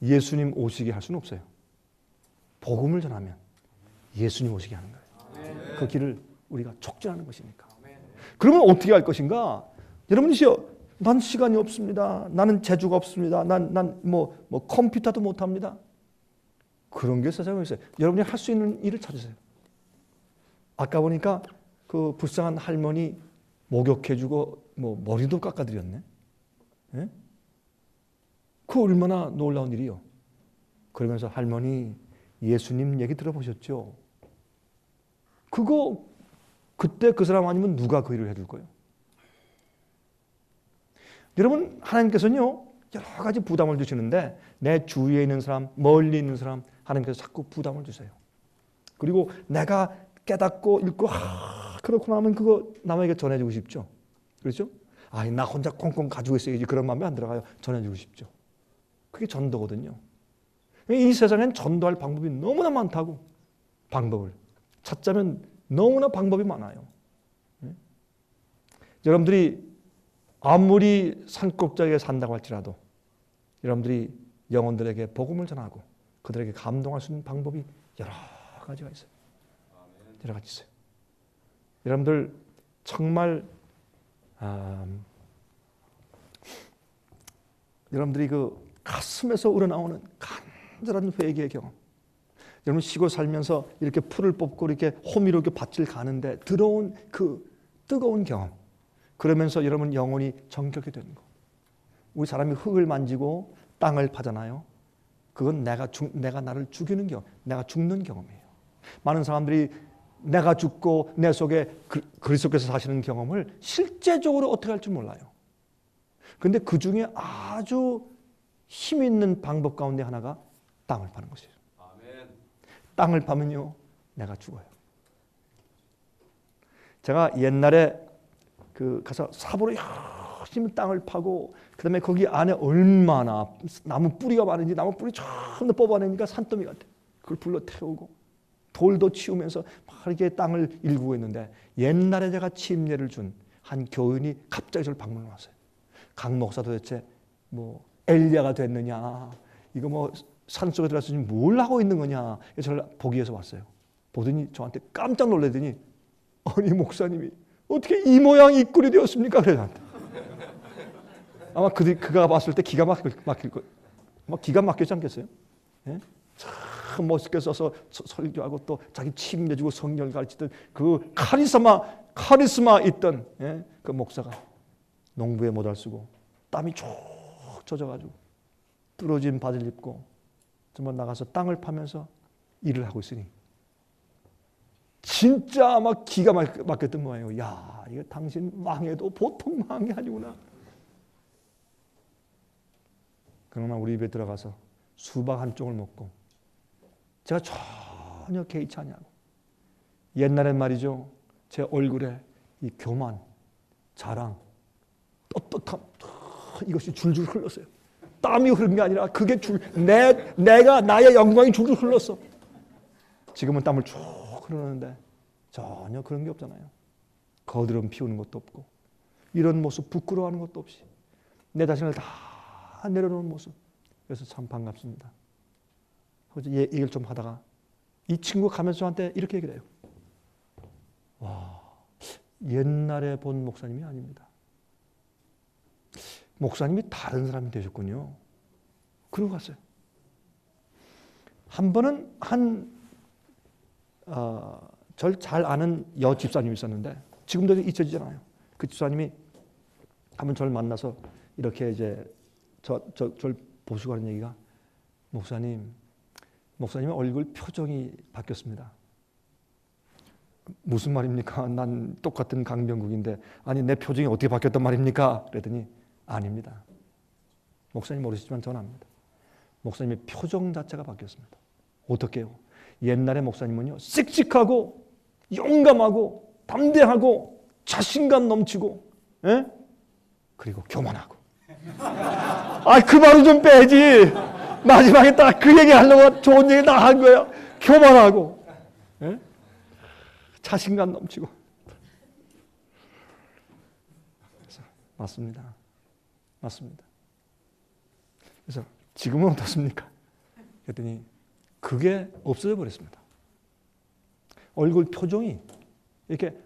예수님 오시게 할 수는 없어요. 복음을 전하면 예수님 오시게 하는 거예요. 그 길을 우리가 촉진하는 것이니까. 그러면 어떻게 할 것인가? 여러분이시여, 난 시간이 없습니다. 나는 재주가 없습니다. 난 컴퓨터도 못합니다. 그런 게 세상에 있어요. 여러분이 할 수 있는 일을 찾으세요. 아까 보니까 그 불쌍한 할머니 목욕해주고 머리도 깎아드렸네. 예? 그 얼마나 놀라운 일이요. 그러면서 할머니 예수님 얘기 들어보셨죠? 그때 그 사람 아니면 누가 그 일을 해줄 거예요? 여러분, 하나님께서는요 여러 가지 부담을 주시는데 내 주위에 있는 사람, 멀리 있는 사람 하나님께서 자꾸 부담을 주세요. 그리고 내가 깨닫고 읽고 그렇구나 하면 그거 남에게 전해주고 싶죠. 그렇죠? 나 혼자 꽁꽁 가지고 있어야지 그런 마음이 안 들어가요. 전해주고 싶죠. 그게 전도거든요. 이 세상엔 전도할 방법이 너무나 많다고. 방법을 찾자면 너무나 방법이 많아요. 여러분들이 아무리 산꼭대기에 산다고 할지라도 여러분들이 영혼들에게 복음을 전하고 그들에게 감동할 수 있는 방법이 여러 가지가 있어요. 여러 가지 있어요. 여러분들 정말 여러분들이 그 가슴에서 우러나오는 간절한 회개의 경험. 여러분 시골 살면서 이렇게 풀을 뽑고 이렇게 호미로 이렇게 밭을 가는데 들어온 그 뜨거운 경험. 그러면서 여러분 영혼이 정결게 되는 거. 우리 사람이 흙을 만지고 땅을 파잖아요. 그건 내가 나를 죽이는 경험, 내가 죽는 경험이에요. 많은 사람들이 내가 죽고 내 속에 그리스도께서 사시는 경험을 실제적으로 어떻게 할 줄 몰라요. 그런데 그 중에 아주 힘 있는 방법 가운데 하나가 땅을 파는 것이에요. 아멘. 땅을 파면요, 내가 죽어요. 제가 옛날에 가서 삽으로 열심히 땅을 파고, 그 다음에 거기 안에 얼마나 나무 뿌리가 많은지 나무 뿌리 전부 뽑아내니까 산더미 같아. 그걸 불러 태우고 돌도 치우면서 막 이렇게 땅을 일구고 있는데, 옛날에 제가 침례를 준 한 교인이 갑자기 저를 방문을 왔어요. 강 목사 도대체 뭐 엘리야가 됐느냐, 이거 뭐 산속에 들어가서 지금 뭘 하고 있는 거냐, 저를 보기 위해서 왔어요. 보더니 저한테 깜짝 놀라더니, 아니 목사님이 어떻게 이 모양 이 꼴이 되었습니까? 그래 저한테. 아마 그가 봤을 때 기가 막힐 거, 막 기가 막히지 않겠어요? 예? 참 멋있게 써서 설교하고 또 자기 침례주고 성경을 가르치던 그 카리스마 있던, 예? 그 목사가 농부에 모자를 쓰고 땀이 쭉 젖어가지고 뚫어진 바지를 입고 정말 나가서 땅을 파면서 일을 하고 있으니 진짜 막 기가 막혔던 거예요. 야, 이거 당신 망해도 보통 망이 아니구나. 그러나 우리 입에 들어가서 수박 한 쪽을 먹고 제가 전혀 개의치 않냐고. 옛날엔 말이죠, 제 얼굴에 이 교만, 자랑, 떳떳함, 이것이 줄줄 흘렀어요. 땀이 흐른 게 아니라 그게 내가 나의 영광이 줄줄 흘렀어. 지금은 땀을 쭉 흐르는데 전혀 그런 게 없잖아요. 거드름 피우는 것도 없고 이런 모습 부끄러워하는 것도 없이 내 자신을 다 내려놓은 모습. 그래서 참 반갑습니다. 얘기를 좀 하다가 이 친구가 가면서 저한테 이렇게 얘기를 해요. 와, 옛날에 본 목사님이 아닙니다. 목사님이 다른 사람이 되셨군요. 그러고 갔어요. 한 번은 절 잘 아는 여 집사님이 있었는데 지금도 잊혀지잖아요. 그 집사님이 한번 저를 만나서 이렇게 이제 저를 보시고 하는 얘기가, 목사님의 얼굴 표정이 바뀌었습니다. 무슨 말입니까? 난 똑같은 강병국인데 아니 내 표정이 어떻게 바뀌었단 말입니까? 그랬더니 아닙니다. 목사님 모르시지만 저는 압니다. 목사님의 표정 자체가 바뀌었습니다. 어떻게요? 옛날에 목사님은요, 씩씩하고 용감하고 담대하고 자신감 넘치고, 예? 그리고 교만하고. 그 말을 좀 빼지. 마지막에 딱 그 얘기 하려고 좋은 얘기 다 한 거예요. 교만하고, 예? 자신감 넘치고. 그래서 맞습니다. 그래서 지금은 어떻습니까? 그랬더니 그게 없어져 버렸습니다. 얼굴 표정이 이렇게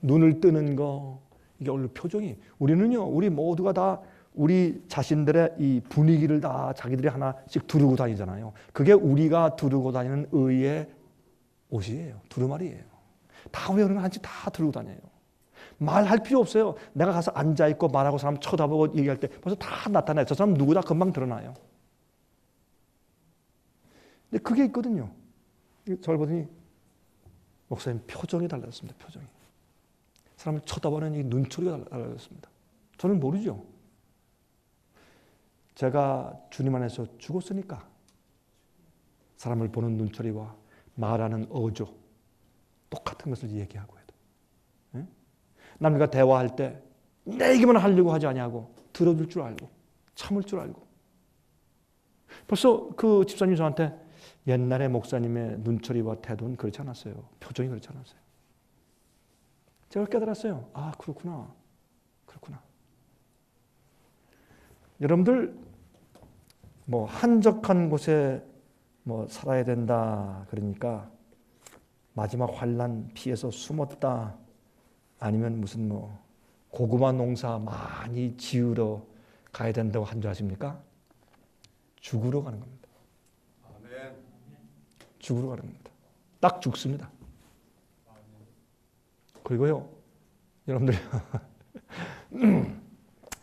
눈을 뜨는 거, 이게 얼굴 표정이, 우리 모두가 다 우리 자신들의 이 분위기를 다 자기들이 하나씩 두르고 다니잖아요. 그게 우리가 두르고 다니는 의의 옷이에요. 두루마리예요. 다 우리가 하나씩 다 두르고 다녀요. 말할 필요 없어요. 내가 가서 앉아있고 말하고 사람 쳐다보고 얘기할 때 벌써 다 나타나요. 저 사람 누구다 금방 드러나요. 근데 그게 있거든요. 저를 보더니 목사님 표정이 달라졌습니다. 표정이. 사람을 쳐다보는 이 눈초리가 달라졌습니다. 저는 모르죠. 제가 주님 안에서 죽었으니까 사람을 보는 눈초리와 말하는 어조 똑같은 것을 얘기하고 해도, 예? 남들과 대화할 때 내 얘기만 하려고 하지 아니하고 들어줄 줄 알고 참을 줄 알고. 벌써 그 집사님 저한테 옛날에 목사님의 눈초리와 태도는 그렇지 않았어요. 표정이 그렇지 않았어요. 제가 깨달았어요. 아, 그렇구나. 여러분들 뭐 한적한 곳에 뭐 살아야 된다 그러니까 마지막 환난 피해서 숨었다, 아니면 무슨 뭐 고구마 농사 많이 지으러 가야 된다고 한 줄 아십니까? 죽으러 가는 겁니다. 아멘. 죽으러 가는 겁니다. 딱 죽습니다. 그리고요, 여러분들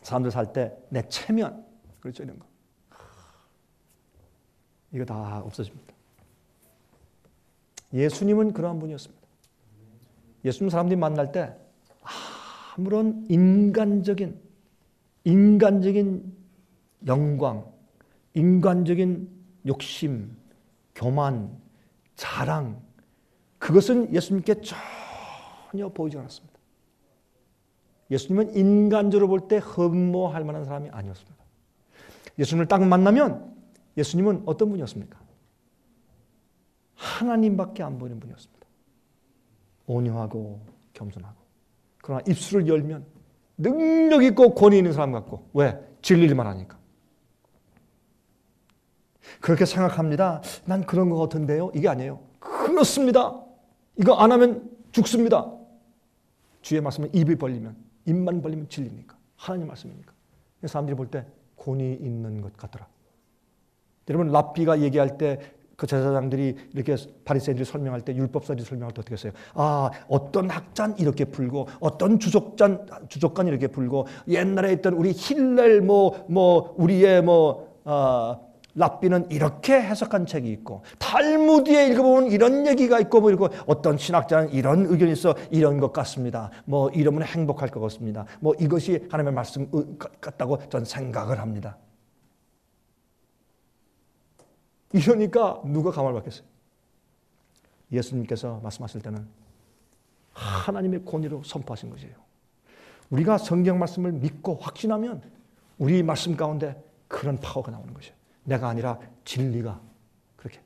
사람들 살 때 내 체면, 그렇죠, 이런 거. 이거 다 없어집니다. 예수님은 그러한 분이었습니다. 예수님 사람들이 만날 때 아무런 인간적인 영광, 인간적인 욕심, 교만, 자랑, 그것은 예수님께 전혀 보이지 않았습니다. 예수님은 인간적으로 볼 때 흠모할 만한 사람이 아니었습니다. 예수님을 딱 만나면 예수님은 어떤 분이었습니까? 하나님밖에 안 보이는 분이었습니다. 온유하고 겸손하고. 그러나 입술을 열면 능력 있고 권위 있는 사람 같고. 왜? 진리를 말하니까. 그렇게 생각합니다. 난 그런 것 같은데요. 이게 아니에요. 그렇습니다. 이거 안 하면 죽습니다. 주의 말씀은 입만 벌리면 진리니까. 하나님 말씀이니까. 사람들이 볼 때 권위 있는 것 같더라. 여러분 랍비가 얘기할 때 그 제사장들이 이렇게 바리새인들이 설명할 때 율법사들이 설명할 때 어떻게 했어요? 어떤 학잔 이렇게 풀고 어떤 주족간 이렇게 풀고 옛날에 있던 우리 힐렐 우리의 랍비는 이렇게 해석한 책이 있고 탈무드에 읽어보면 이런 얘기가 있고 이러고 어떤 신학자는 이런 의견이 있어 이런 것 같습니다. 이러면 행복할 것 같습니다. 이것이 하나님의 말씀 같다고 전 생각을 합니다. 이러니까 누가 감화를 받겠어요? 예수님께서 말씀하실 때는 하나님의 권위로 선포하신 것이에요. 우리가 성경 말씀을 믿고 확신하면 우리 말씀 가운데 그런 파워가 나오는 것이에요. 내가 아니라 진리가 그렇게.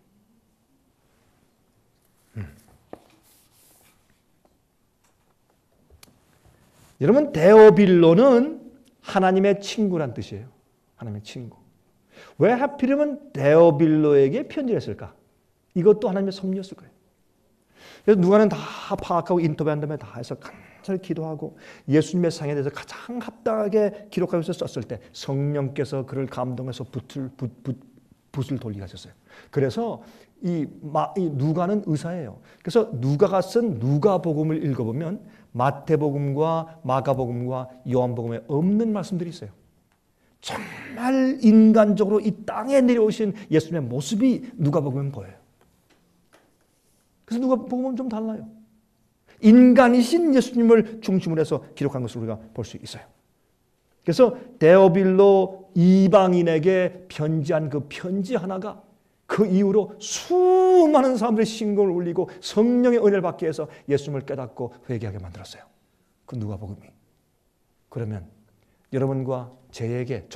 여러분 데오빌로는 하나님의 친구란 뜻이에요. 하나님의 친구. 왜 하필이면 데오빌로에게 편지를 했을까? 이것도 하나님의 섭리였을 거예요. 그래서 누가는 다 파악하고 인터뷰한 다음에 다 해서 간절히 기도하고 예수님의 상에 대해서 가장 합당하게 기록하면서 썼을 때 성령께서 그를 감동해서 붓을 돌리게 하셨어요. 그래서 이 누가는 의사예요. 그래서 누가가 쓴 누가복음을 읽어보면 마태복음과 마가복음과 요한복음에 없는 말씀들이 있어요. 정말 인간적으로 이 땅에 내려오신 예수님의 모습이 누가복음은 보여요. 그래서 누가복음은 좀 달라요. 인간이신 예수님을 중심으로 해서 기록한 것을 우리가 볼 수 있어요. 그래서 데오빌로 이방인에게 편지한 그 편지 하나가 그 이후로 수많은 사람들의 신금을 울리고 성령의 은혜를 받게 해서 예수님을 깨닫고 회개하게 만들었어요. 그 누가복음이. 그러면 여러분과 저에게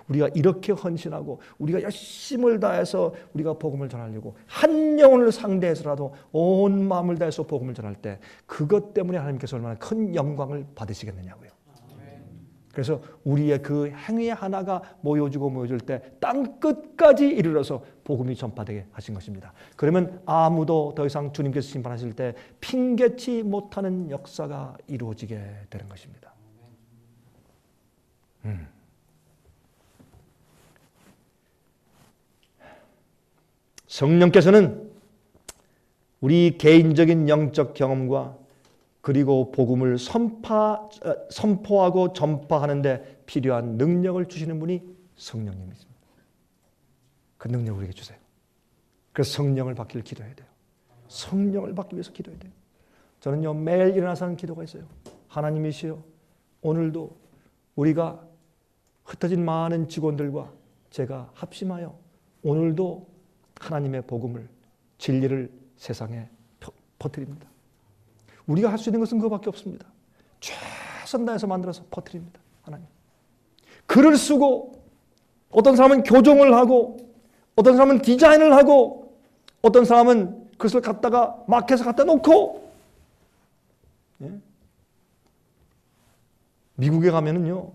우리가 이렇게 헌신하고 우리가 열심을 다해서 우리가 복음을 전하려고 한 영혼을 상대해서라도 온 마음을 다해서 복음을 전할 때 그것 때문에 하나님께서 얼마나 큰 영광을 받으시겠느냐고요. 그래서 우리의 그 행위 하나가 모여질 때 땅 끝까지 이르러서 복음이 전파되게 하신 것입니다. 그러면 아무도 더 이상 주님께서 심판하실 때 핑계치 못하는 역사가 이루어지게 되는 것입니다. 성령께서는 우리 개인적인 영적 경험과 그리고 복음을 선포하고 전파하는 데 필요한 능력을 주시는 분이 성령님이십니다. 그 능력을 우리에게 주세요. 그래서 성령을 받기를 기도해야 돼요. 성령을 받기 위해서 기도해야 돼요. 저는요 매일 일어나서 하는 기도가 있어요. 하나님이시여 오늘도 우리가 흩어진 많은 직원들과 제가 합심하여 오늘도 하나님의 복음을 진리를 세상에 퍼뜨립니다. 우리가 할 수 있는 것은 그거밖에 없습니다. 최선 다해서 만들어서 퍼뜨립니다. 하나님. 글을 쓰고 어떤 사람은 교정을 하고 어떤 사람은 디자인을 하고 어떤 사람은 그것을 갖다가 마켓에 갖다 놓고 미국에 가면은요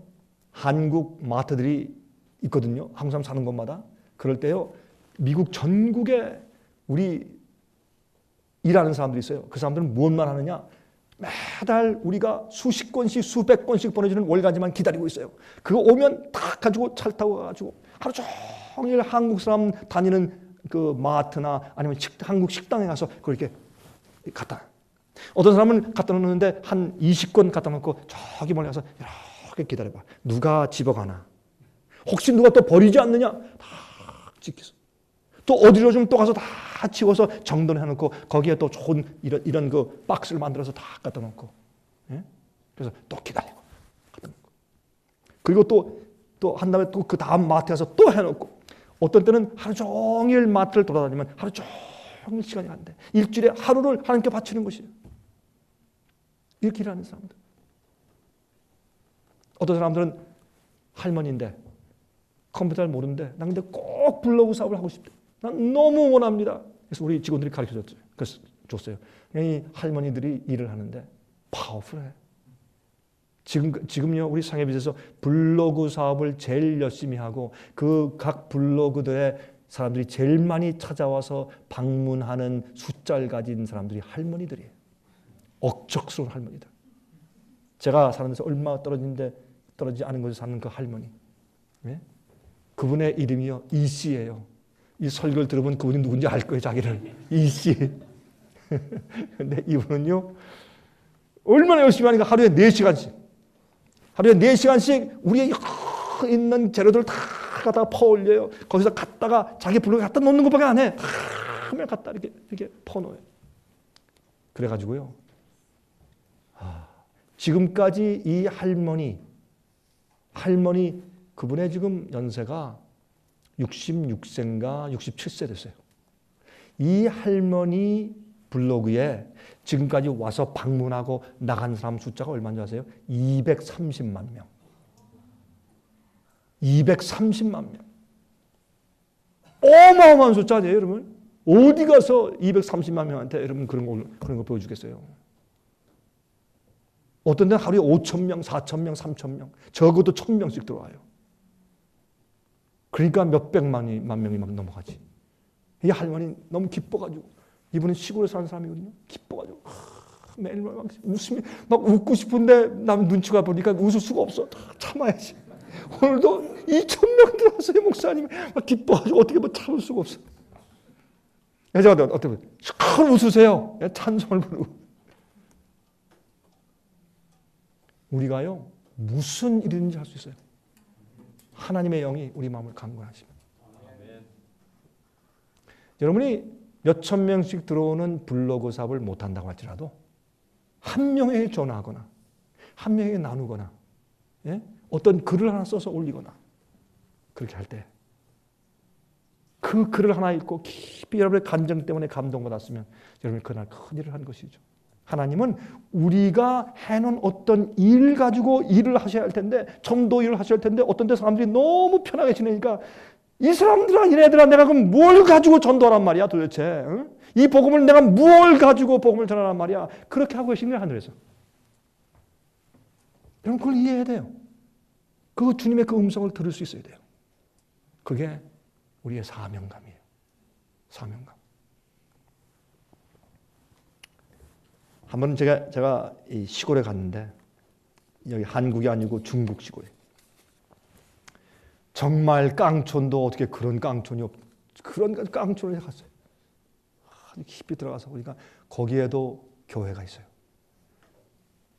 한국 마트들이 있거든요. 한국 사람 사는 곳마다. 그럴 때요 미국 전국에 우리 일하는 사람들이 있어요. 그 사람들은 무엇만 하느냐? 매달 우리가 수십 건씩 수백 건씩 보내주는 월간지만 기다리고 있어요. 그거 오면 다 가지고 차를 타고 가지고 하루 종일 한국 사람 다니는 그 마트나 아니면 한국 식당에 가서 그렇게 갖다. 어떤 사람은 갖다 놓는데 한 20건 갖다 놓고 저기 멀리 가서 기다려봐. 누가 집어가나. 혹시 누가 또 버리지 않느냐? 다 지켜서. 또 어디로 좀 또 가서 다 치워서 정돈해 놓고 거기에 또 좋은 이런 그 박스를 만들어서 다 갖다 놓고. 예? 그래서 또 기다리고. 그리고 또 한 다음에 또 그 다음 마트에 가서 또 해놓고. 어떤 때는 하루 종일 마트를 돌아다니면 하루 종일 시간이 안 돼. 일주일에 하루를 하나님께 바치는 것이에요. 이렇게 일하는 사람들. 어떤 사람들은 할머니인데 컴퓨터 잘 모르는데 난 근데 꼭 블로그 사업을 하고 싶대. 난 너무 원합니다. 그래서 우리 직원들이 가르쳐줬어요. 그래서 줬어요. 이 할머니들이 일을 하는데 파워풀해. 지금요 우리 상해빛에서 블로그 사업을 제일 열심히 하고 그 각 블로그들의 사람들이 제일 많이 찾아와서 방문하는 숫자를 가진 사람들이 할머니들이에요. 억척스러운 할머니들. 제가 사는 데서 얼마 떨어지지 않은 곳에 사는 그 할머니. 네? 그분의 이름이요 이씨예요. 이 설교를 들으면 그분이 누군지 알 거예요. 자기를. 이씨. 근데 이분은요 얼마나 열심히 하니까 하루에 4시간씩 우리의 있는 재료들을 다 갖다가 퍼올려요. 거기서 갖다가 자기 블로그에 갖다 놓는 것밖에 안 해. 다 하면 갖다 이렇게 퍼놓아요. 그래가지고요. 지금까지 이 할머니 그분의 지금 연세가 66세인가 67세 됐어요. 이 할머니 블로그에 지금까지 와서 방문하고 나간 사람 숫자가 얼마인지 아세요? 230만 명. 230만 명. 어마어마한 숫자죠, 여러분. 어디 가서 230만 명한테 여러분 그런 거 보여주겠어요? 어떤 데는 하루에 5천 명, 4천 명, 3천 명, 적어도 1,000명씩 들어와요. 그러니까 몇백만 명이 막 넘어가지. 이 할머니 너무 기뻐가지고, 이분은 시골에 사는 사람이거든요. 기뻐가지고 매일 막 웃음이 막 웃고 싶은데 남 눈치가 보니까 웃을 수가 없어. 참아야지. 오늘도 2,000명 들어왔어요, 목사님이. 막 기뻐가지고 어떻게 뭐 참을 수가 없어. 제가 어떻게 큰 웃으세요. 찬송을 부르고. 우리가요 무슨 일이든지 할 수 있어요. 하나님의 영이 우리 마음을 강건하시면. 여러분이 몇천 명씩 들어오는 블로그 사업을 못한다고 할지라도 한 명에게 전화하거나 한 명에게 나누거나 어떤 글을 하나 써서 올리거나 그렇게 할 때 그 글을 하나 읽고 깊이 여러분의 감정 때문에 감동받았으면 여러분이 그날 큰 일을 한 것이죠. 하나님은 우리가 해놓은 어떤 일 가지고 일을 하셔야 할 텐데, 전도 일을 하셔야 할 텐데, 어떤 데 사람들이 너무 편하게 지내니까 이 사람들아, 얘네들아, 내가 그럼 뭘 가지고 전도하란 말이야 도대체? 응? 이 복음을 내가 뭘 가지고 복음을 전하란 말이야? 그렇게 하고 계신 거예요, 하늘에서. 여러분 그걸 이해해야 돼요. 그 주님의 그 음성을 들을 수 있어야 돼요. 그게 우리의 사명감이에요. 사명감. 한번 제가 이 시골에 갔는데, 여기 한국이 아니고 중국 시골에. 정말 깡촌도 어떻게 그런 깡촌이 그런 깡촌에 갔어요. 아주 깊이 들어가서 보니까 거기에도 교회가 있어요.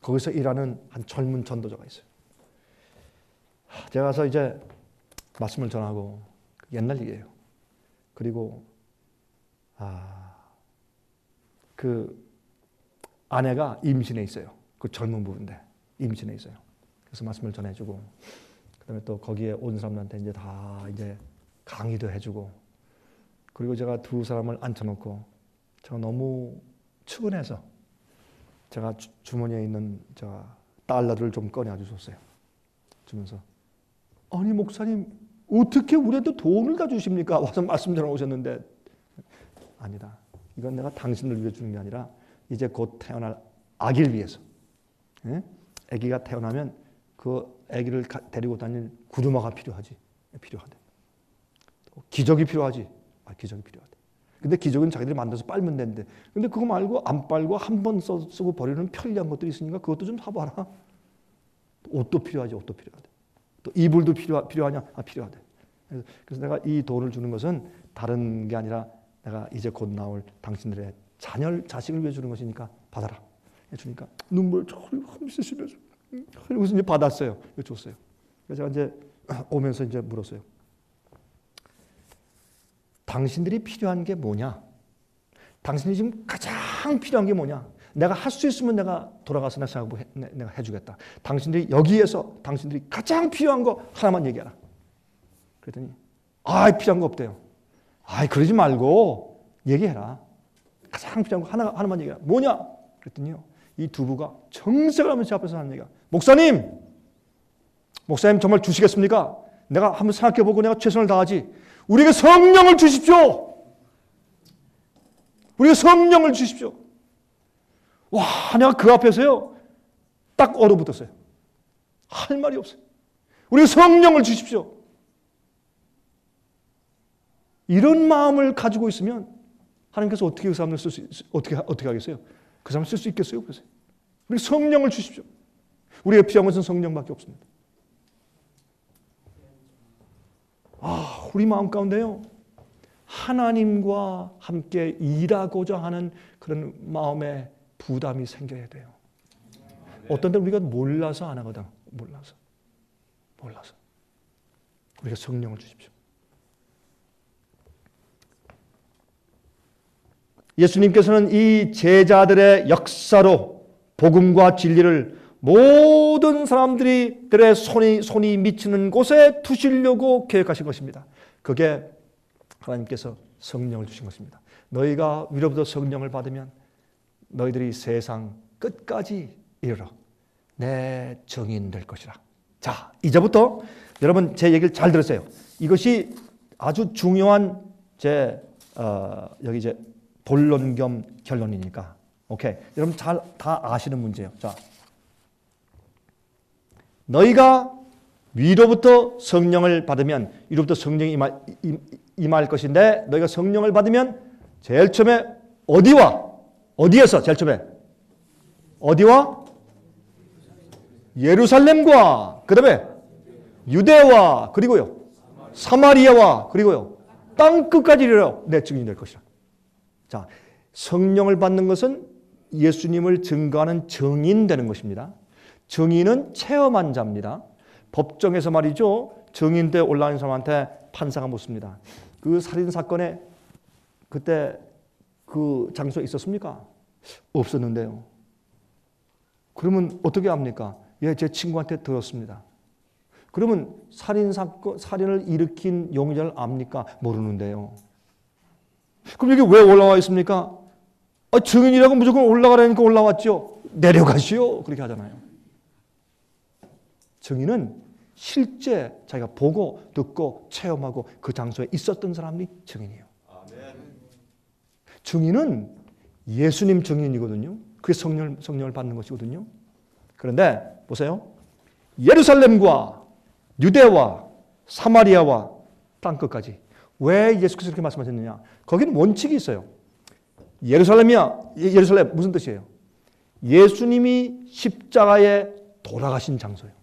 거기서 일하는 한 젊은 전도자가 있어요. 제가 가서 이제 말씀을 전하고, 옛날 일이에요. 그리고 그 아내가 임신해 있어요. 그 젊은 부부인데 임신해 있어요. 그래서 말씀을 전해주고, 그다음에 또 거기에 온 사람들한테 이제 다 이제 강의도 해주고, 그리고 제가 두 사람을 앉혀놓고 제가 너무 측은해서 제가 주머니에 있는 제가 달러를 좀 꺼내 주셨어요. 주면서, 아니 목사님 어떻게 우리한테 돈을 다 주십니까? 와서 말씀 전하고 오셨는데. 아니다. 이건 내가 당신을 위해 주는 게 아니라 이제 곧 태어날 아기를 위해서. 아기가 태어나면 그 아기를 데리고 다닐 구두마가 필요하지. 필요하대. 기저귀 필요하지. 기저귀 필요하대. 근데 기저귀는 자기들이 만들어서 빨면 되는데, 근데 그거 말고 안 빨고 한 번 쓰고 버리는 편리한 것들이 있으니까 그것도 좀 사봐라. 옷도 필요하지. 옷도 필요하대. 또 이불도 필요하냐? 필요하대. 그래서 내가 이 돈을 주는 것은 다른 게 아니라 내가 이제 곧 나올 당신들의 자식을 위해 주는 것이니까 받아라. 주니까 눈물 흘리시면서 그래서 이제 받았어요. 줬어요. 그래서 제가 이제 오면서 이제 물었어요. 당신들이 필요한 게 뭐냐? 당신이 지금 가장 필요한 게 뭐냐? 내가 할 수 있으면 내가 돌아가서 내가 해주겠다. 당신들이 여기에서 당신들이 가장 필요한 거 하나만 얘기하라. 그랬더니 필요한 거 없대요. 그러지 말고 얘기해라. 가장 필요한 거 하나만 얘기해라. 뭐냐? 그랬더니요. 이 두 부가 정색을 하면서 제 앞에서 하는 얘기가 목사님 정말 주시겠습니까? 내가 한번 생각해보고 내가 최선을 다하지. 우리에게 성령을 주십시오. 우리에게 성령을 주십시오. 와, 내가 그 앞에서요 딱 얼어붙었어요. 할 말이 없어요. 우리에게 성령을 주십시오. 이런 마음을 가지고 있으면 하나님께서 어떻게 그 사람을 어떻게 하겠어요? 그 사람을 쓸 수 있겠어요? 그래서 우리 성령을 주십시오. 우리가 필요한 것은 성령밖에 없습니다. 우리 마음 가운데요 하나님과 함께 일하고자 하는 그런 마음의 부담이 생겨야 돼요. 어떤 때 우리가 몰라서 안 하거든. 몰라서 우리가 성령을 주십시오. 예수님께서는 이 제자들의 역사로 복음과 진리를 모든 사람들의 손이 미치는 곳에 두시려고 계획하신 것입니다. 그게 하나님께서 성령을 주신 것입니다. 너희가 위로부터 성령을 받으면 너희들이 세상 끝까지 이르러 내 증인 될 것이라. 자, 이제부터 여러분 제 얘기를 잘 들으세요. 이것이 아주 중요한 여기 이제 본론 겸 결론이니까. 오케이. 여러분 다 아시는 문제예요. 자, 너희가 위로부터 성령을 받으면 위로부터 성령이 임할 것인데 너희가 성령을 받으면 제일 처음에 어디에서 제일 처음에 어디와 예루살렘과 그다음에 유대와 그리고요 사마리아와 그리고요 땅 끝까지 이르러 내 증인이 될 것이라. 자, 성령을 받는 것은 예수님을 증거하는 증인 되는 것입니다. 증인은 체험한 자입니다. 법정에서 말이죠. 증인대에 올라온 사람한테 판사가 묻습니다. 그 살인 사건에 그때 그 장소에 있었습니까? 없었는데요. 그러면 어떻게 합니까? 제 친구한테 들었습니다. 그러면 살인을 일으킨 용의자를 압니까? 모르는데요. 그럼 여기 왜 올라와 있습니까? 증인이라고 무조건 올라가라니까 올라왔죠. 내려가시오. 그렇게 하잖아요. 증인은 실제 자기가 보고 듣고 체험하고 그 장소에 있었던 사람이 증인이에요. 증인은 예수님 증인이거든요. 그게 성령을 받는 것이거든요. 그런데 보세요. 예루살렘과 유대와 사마리아와 땅끝까지. 왜 예수께서 그렇게 말씀하셨느냐? 거기는 원칙이 있어요. 예루살렘 무슨 뜻이에요? 예수님이 십자가에 돌아가신 장소예요.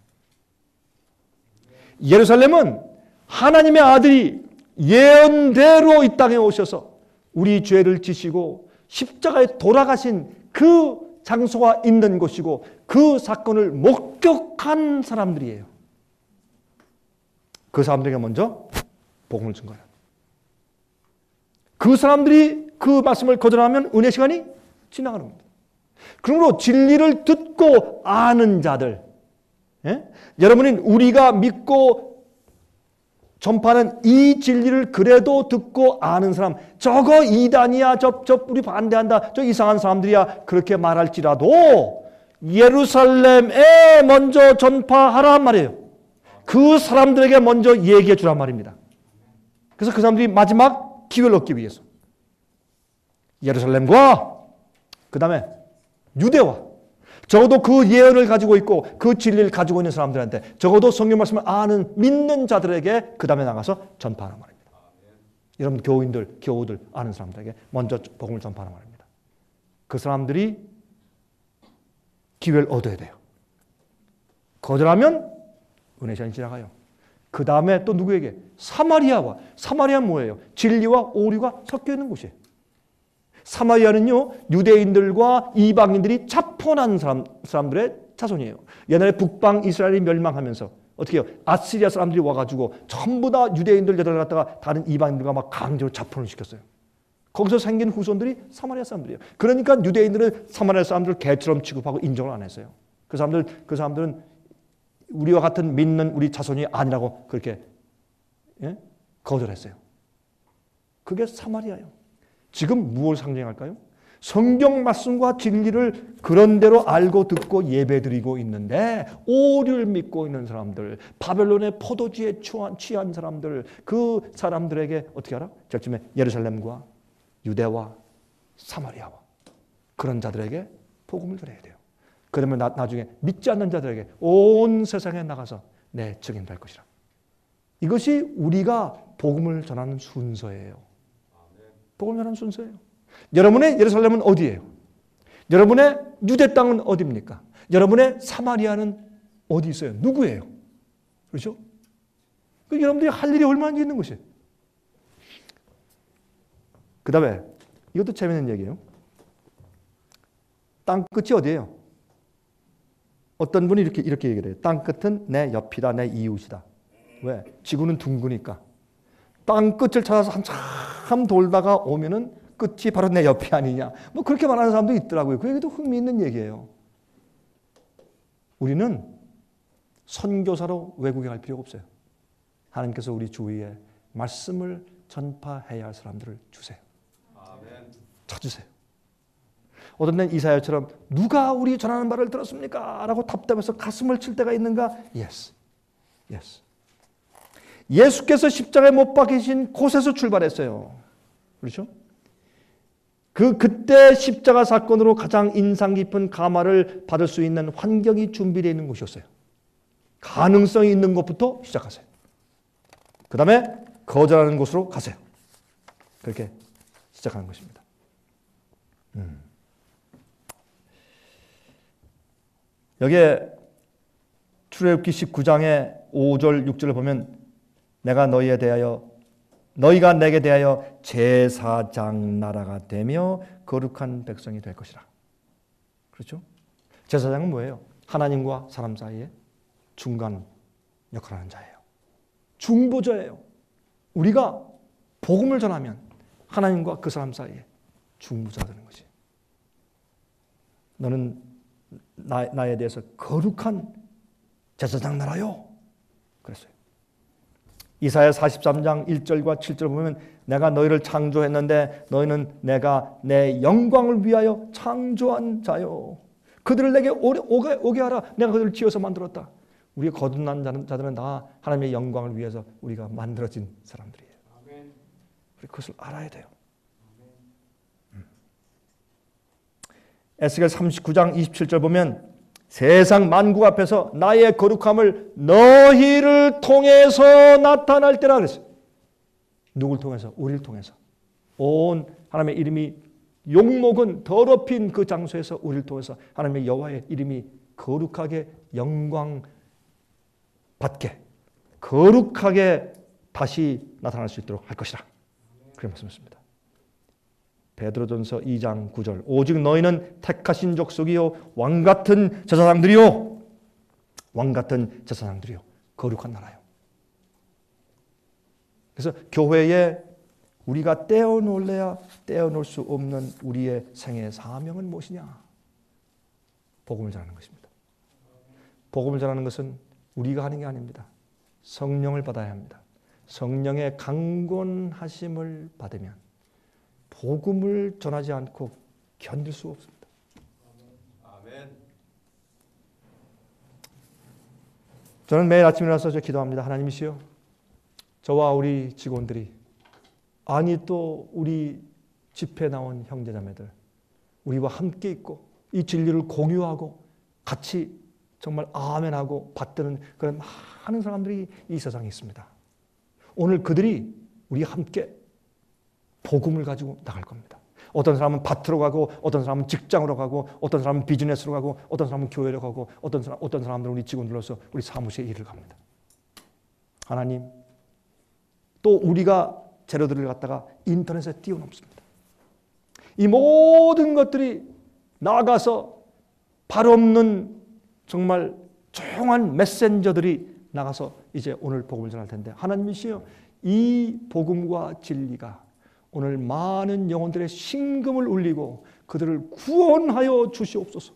예루살렘은 하나님의 아들이 예언대로 이 땅에 오셔서 우리 죄를 지시고 십자가에 돌아가신 그 장소가 있는 곳이고 그 사건을 목격한 사람들이에요. 그 사람들에게 먼저 복음을 준 거예요. 그 사람들이 그 말씀을 거절하면 은혜 시간이 지나가는 겁니다. 그러므로 진리를 듣고 아는 자들, 여러분이 우리가 믿고 전파하는 이 진리를 그래도 듣고 아는 사람, 저거 이단이야, 우리 반대한다, 저 이상한 사람들이야, 그렇게 말할지라도 예루살렘에 먼저 전파하란 말이에요. 그 사람들에게 먼저 얘기해 주란 말입니다. 그래서 그 사람들이 마지막 기회를 얻기 위해서 예루살렘과 그 다음에 유대와 적어도 그 예언을 가지고 있고 그 진리를 가지고 있는 사람들한테 적어도 성경 말씀을 아는 믿는 자들에게 그 다음에 나가서 전파하란 말입니다. 여러분 교우들 아는 사람들에게 먼저 복음을 전파하란 말입니다. 그 사람들이 기회를 얻어야 돼요. 거절하면 은혜 시간이 지나가요. 그 다음에 또 누구에게? 사마리아는 뭐예요? 진리와 오류가 섞여 있는 곳이에요. 사마리아는요 유대인들과 이방인들이 차폰한 사람들의 자손이에요. 옛날에 북방 이스라엘이 멸망하면서 어떻게 해요? 아시리아 사람들이 와가지고 전부 다 유대인들 데려갔다가 다른 이방인들과 막 강제로 자포를 시켰어요. 거기서 생긴 후손들이 사마리아 사람들이에요. 그러니까 유대인들은 사마리아 사람들을 개처럼 취급하고 인정을 안 했어요. 그 사람들은 우리와 같은 믿는 우리 자손이 아니라고 그렇게 거절했어요. 그게 사마리아예요. 지금 무엇을 상징할까요? 성경 말씀과 진리를 그런대로 알고 듣고 예배드리고 있는데 오류를 믿고 있는 사람들, 바벨론의 포도주에 취한 사람들, 그 사람들에게 어떻게 알아? 절쯤에 예루살렘과 유대와 사마리아와 그런 자들에게 복음을 전해야 돼요. 그러면 나중에 믿지 않는 자들에게 온 세상에 나가서 내 증인 될 것이라. 이것이 우리가 복음을 전하는 순서예요. 복음을 전하는 순서예요. 여러분의 예루살렘은 어디예요? 여러분의 유대 땅은 어디입니까? 여러분의 사마리아는 어디 있어요? 누구예요? 그렇죠? 여러분들이 할 일이 얼마나 있는 것이에요. 그 다음에 이것도 재미있는 얘기예요. 땅 끝이 어디예요? 어떤 분이 이렇게 얘기를 해요. 땅 끝은 내 옆이다, 내 이웃이다. 왜? 지구는 둥그니까. 땅 끝을 찾아서 한참 돌다가 오면은 끝이 바로 내 옆이 아니냐. 뭐 그렇게 말하는 사람도 있더라고요. 그 얘기도 흥미있는 얘기예요. 우리는 선교사로 외국에 갈 필요가 없어요. 하나님께서 우리 주위에 말씀을 전파해야 할 사람들을 주세요. 찾으세요. 어떤 때는 이사야처럼 누가 우리 전하는 말을 들었습니까? 라고 답답해서 가슴을 칠 때가 있는가? Yes. Yes. 예수께서 십자가에 못 박히신 곳에서 출발했어요. 그렇죠? 그때 십자가 사건으로 가장 인상 깊은 감화를 받을 수 있는 환경이 준비되어 있는 곳이었어요. 가능성이 있는 것부터 시작하세요. 그 다음에 거절하는 곳으로 가세요. 그렇게 시작하는 것입니다. 여기에 출애굽기 19장의 5절 6절을 보면 너희가 내게 대하여 제사장 나라가 되며 거룩한 백성이 될 것이라. 그렇죠? 제사장은 뭐예요? 하나님과 사람 사이에 중간 역할을 하는 자예요. 중보자예요. 우리가 복음을 전하면 하나님과 그 사람 사이에 중보자가 되는 것이. 너는 나에 대해서 거룩한 제사장 나라요. 그랬어요. 이사야 43장 1절과 7절 보면 내가 너희를 창조했는데 너희는 내가 내 영광을 위하여 창조한 자요. 그들을 내게 오게 하라. 내가 그들을 지어서 만들었다. 우리가 거듭난 자들은 다 하나님의 영광을 위해서 우리가 만들어진 사람들이에요. 우리 그것을 알아야 돼요. 에스겔 39장 27절 보면 세상 만국 앞에서 나의 거룩함을 너희를 통해서 나타날 때라 그랬어요. 누굴 통해서? 우리를 통해서. 온 하나님의 이름이 욕먹은 더럽힌 그 장소에서 우리를 통해서 하나님의 여호와의 이름이 거룩하게 영광 받게 거룩하게 다시 나타날 수 있도록 할 것이라. 그렇게 말씀했습니다. 베드로전서 2장 9절 오직 너희는 택하신 족속이요 왕같은 제사장들이요 왕같은 제사장들이요 거룩한 나라요. 그래서 교회에 우리가 떼어놓을래야 떼어놓을 수 없는 우리의 생애 사명은 무엇이냐? 복음을 전하는 것입니다. 복음을 전하는 것은 우리가 하는 게 아닙니다. 성령을 받아야 합니다. 성령의 강권하심을 받으면 복음을 전하지 않고 견딜 수 없습니다. 아멘. 저는 매일 아침에 일어나서 기도합니다. 하나님이시여, 저와 우리 직원들이 아니 또 우리 집회에 나온 형제자매들 우리와 함께 있고 이 진리를 공유하고 같이 정말 아멘하고 받드는 그런 많은 사람들이 이 세상에 있습니다. 오늘 그들이 우리와 함께 복음을 가지고 나갈 겁니다. 어떤 사람은 밭으로 가고 어떤 사람은 직장으로 가고 어떤 사람은 비즈니스로 가고 어떤 사람은 교회로 가고 어떤 사람들은 우리 직원들로서 우리 사무실에 일을 갑니다. 하나님, 또 우리가 재료들을 갖다가 인터넷에 띄워놓습니다. 이 모든 것들이 나가서 발 없는 정말 조용한 메신저들이 나가서 이제 오늘 복음을 전할 텐데, 하나님이시여, 이 복음과 진리가 오늘 많은 영혼들의 심금을 울리고 그들을 구원하여 주시옵소서.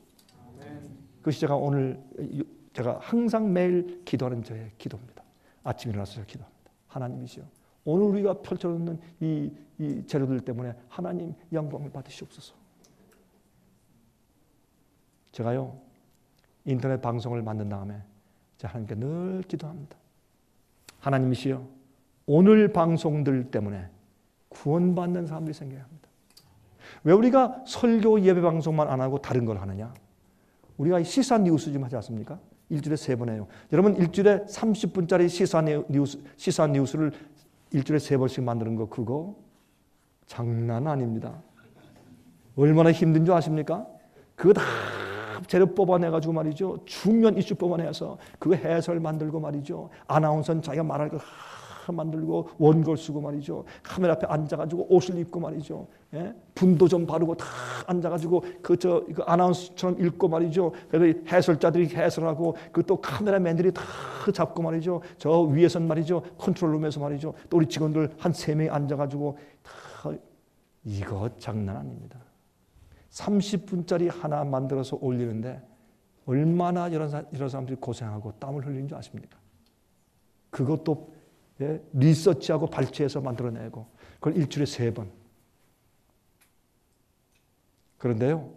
그것이 제가 항상 매일 기도하는 저의 기도입니다. 아침에 일어나서 기도합니다. 하나님이시여, 오늘 우리가 펼쳐놓는 이 재료들 때문에 하나님 영광을 받으시옵소서. 제가요, 인터넷 방송을 만든 다음에 제가 하나님께 늘 기도합니다. 하나님이시여, 오늘 방송들 때문에 구원받는 사람들이 생겨야 합니다. 왜 우리가 설교 예배 방송만 안 하고 다른 걸 하느냐? 우리가 시사 뉴스 좀 하지 않습니까? 일주일에 3번 해요. 여러분, 일주일에 30분짜리 시사 뉴스를 일주일에 3번씩 만드는 거, 그거 장난 아닙니다. 얼마나 힘든 줄 아십니까? 그거 다 재료 뽑아내가지고 말이죠. 중요한 이슈 뽑아내서 그 해설 만들고 말이죠. 아나운서는 자기가 말할 거 만들고 원고를 쓰고 말이죠. 카메라 앞에 앉아가지고 옷을 입고 말이죠. 예? 분도 좀 바르고 다 앉아가지고 그 아나운서처럼 읽고 말이죠. 그래서 해설자들이 해설하고 그 또 카메라맨들이 다 잡고 말이죠. 저 위에선 말이죠. 컨트롤룸에서 말이죠. 또 우리 직원들 한 3명이 앉아가지고 다 이거 장난 아닙니다. 30분짜리 하나 만들어서 올리는데 얼마나 이런 사람들이 고생하고 땀을 흘리는 줄 아십니까? 그것도 리서치하고 발췌해서 만들어내고 그걸 일주일에 3번. 그런데요,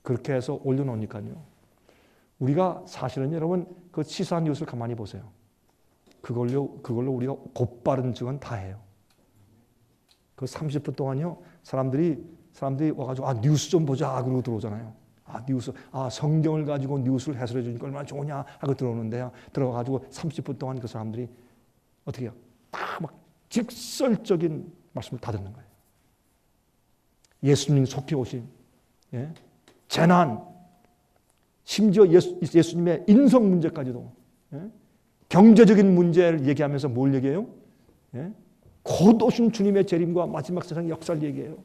그렇게 해서 올려놓으니까요, 우리가 사실은 여러분 그 시사 뉴스를 가만히 보세요. 그걸로 우리가 곧바른 증언 다 해요. 그 30분 동안요, 사람들이 와가지고 뉴스 좀 보자 그러고 들어오잖아요. 뉴스, 성경을 가지고 뉴스를 해설해 주니까 얼마나 좋으냐 하고 들어오는데요. 들어가가지고 30분 동안 그 사람들이 어떻게 해요? 다 막 직설적인 말씀을 다 듣는 거예요. 예수님 속히 오신 재난, 심지어 예수님의 인성 문제까지도, 경제적인 문제를 얘기하면서 뭘 얘기해요? 곧 오신 주님의 재림과 마지막 세상의 역사를 얘기해요.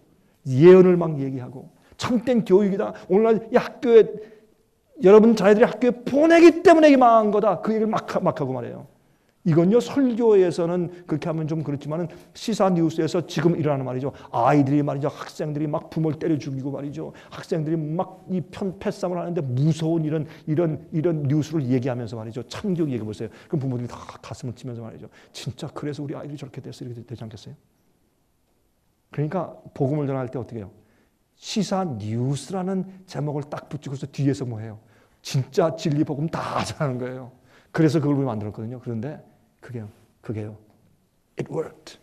예언을 막 얘기하고 참된 교육이다. 오늘날 이 학교에 여러분 자녀들이 학교에 보내기 때문에 이게 망한 거다. 그 얘기를 막 하고 말해요. 이건요, 설교에서는 그렇게 하면 좀 그렇지만은 시사 뉴스에서 지금 일어나는 말이죠. 아이들이 말이죠. 학생들이 막 부모를 때려 죽이고 말이죠. 학생들이 막 이 패싸움을 하는데 무서운 이런 뉴스를 얘기하면서 말이죠. 참교육 얘기해 보세요. 그럼 부모들이 다 가슴을 치면서 말이죠. 진짜 그래서 우리 아이들이 저렇게 됐어. 이렇게 되지 않겠어요? 그러니까 복음을 전할 때 어떻게 해요? 시사 뉴스라는 제목을 딱 붙이고서 뒤에서 뭐 해요? 진짜 진리 복음 다 전하는 거예요. 그래서 그걸 우리 만들었거든요. 그런데 그게요. It worked.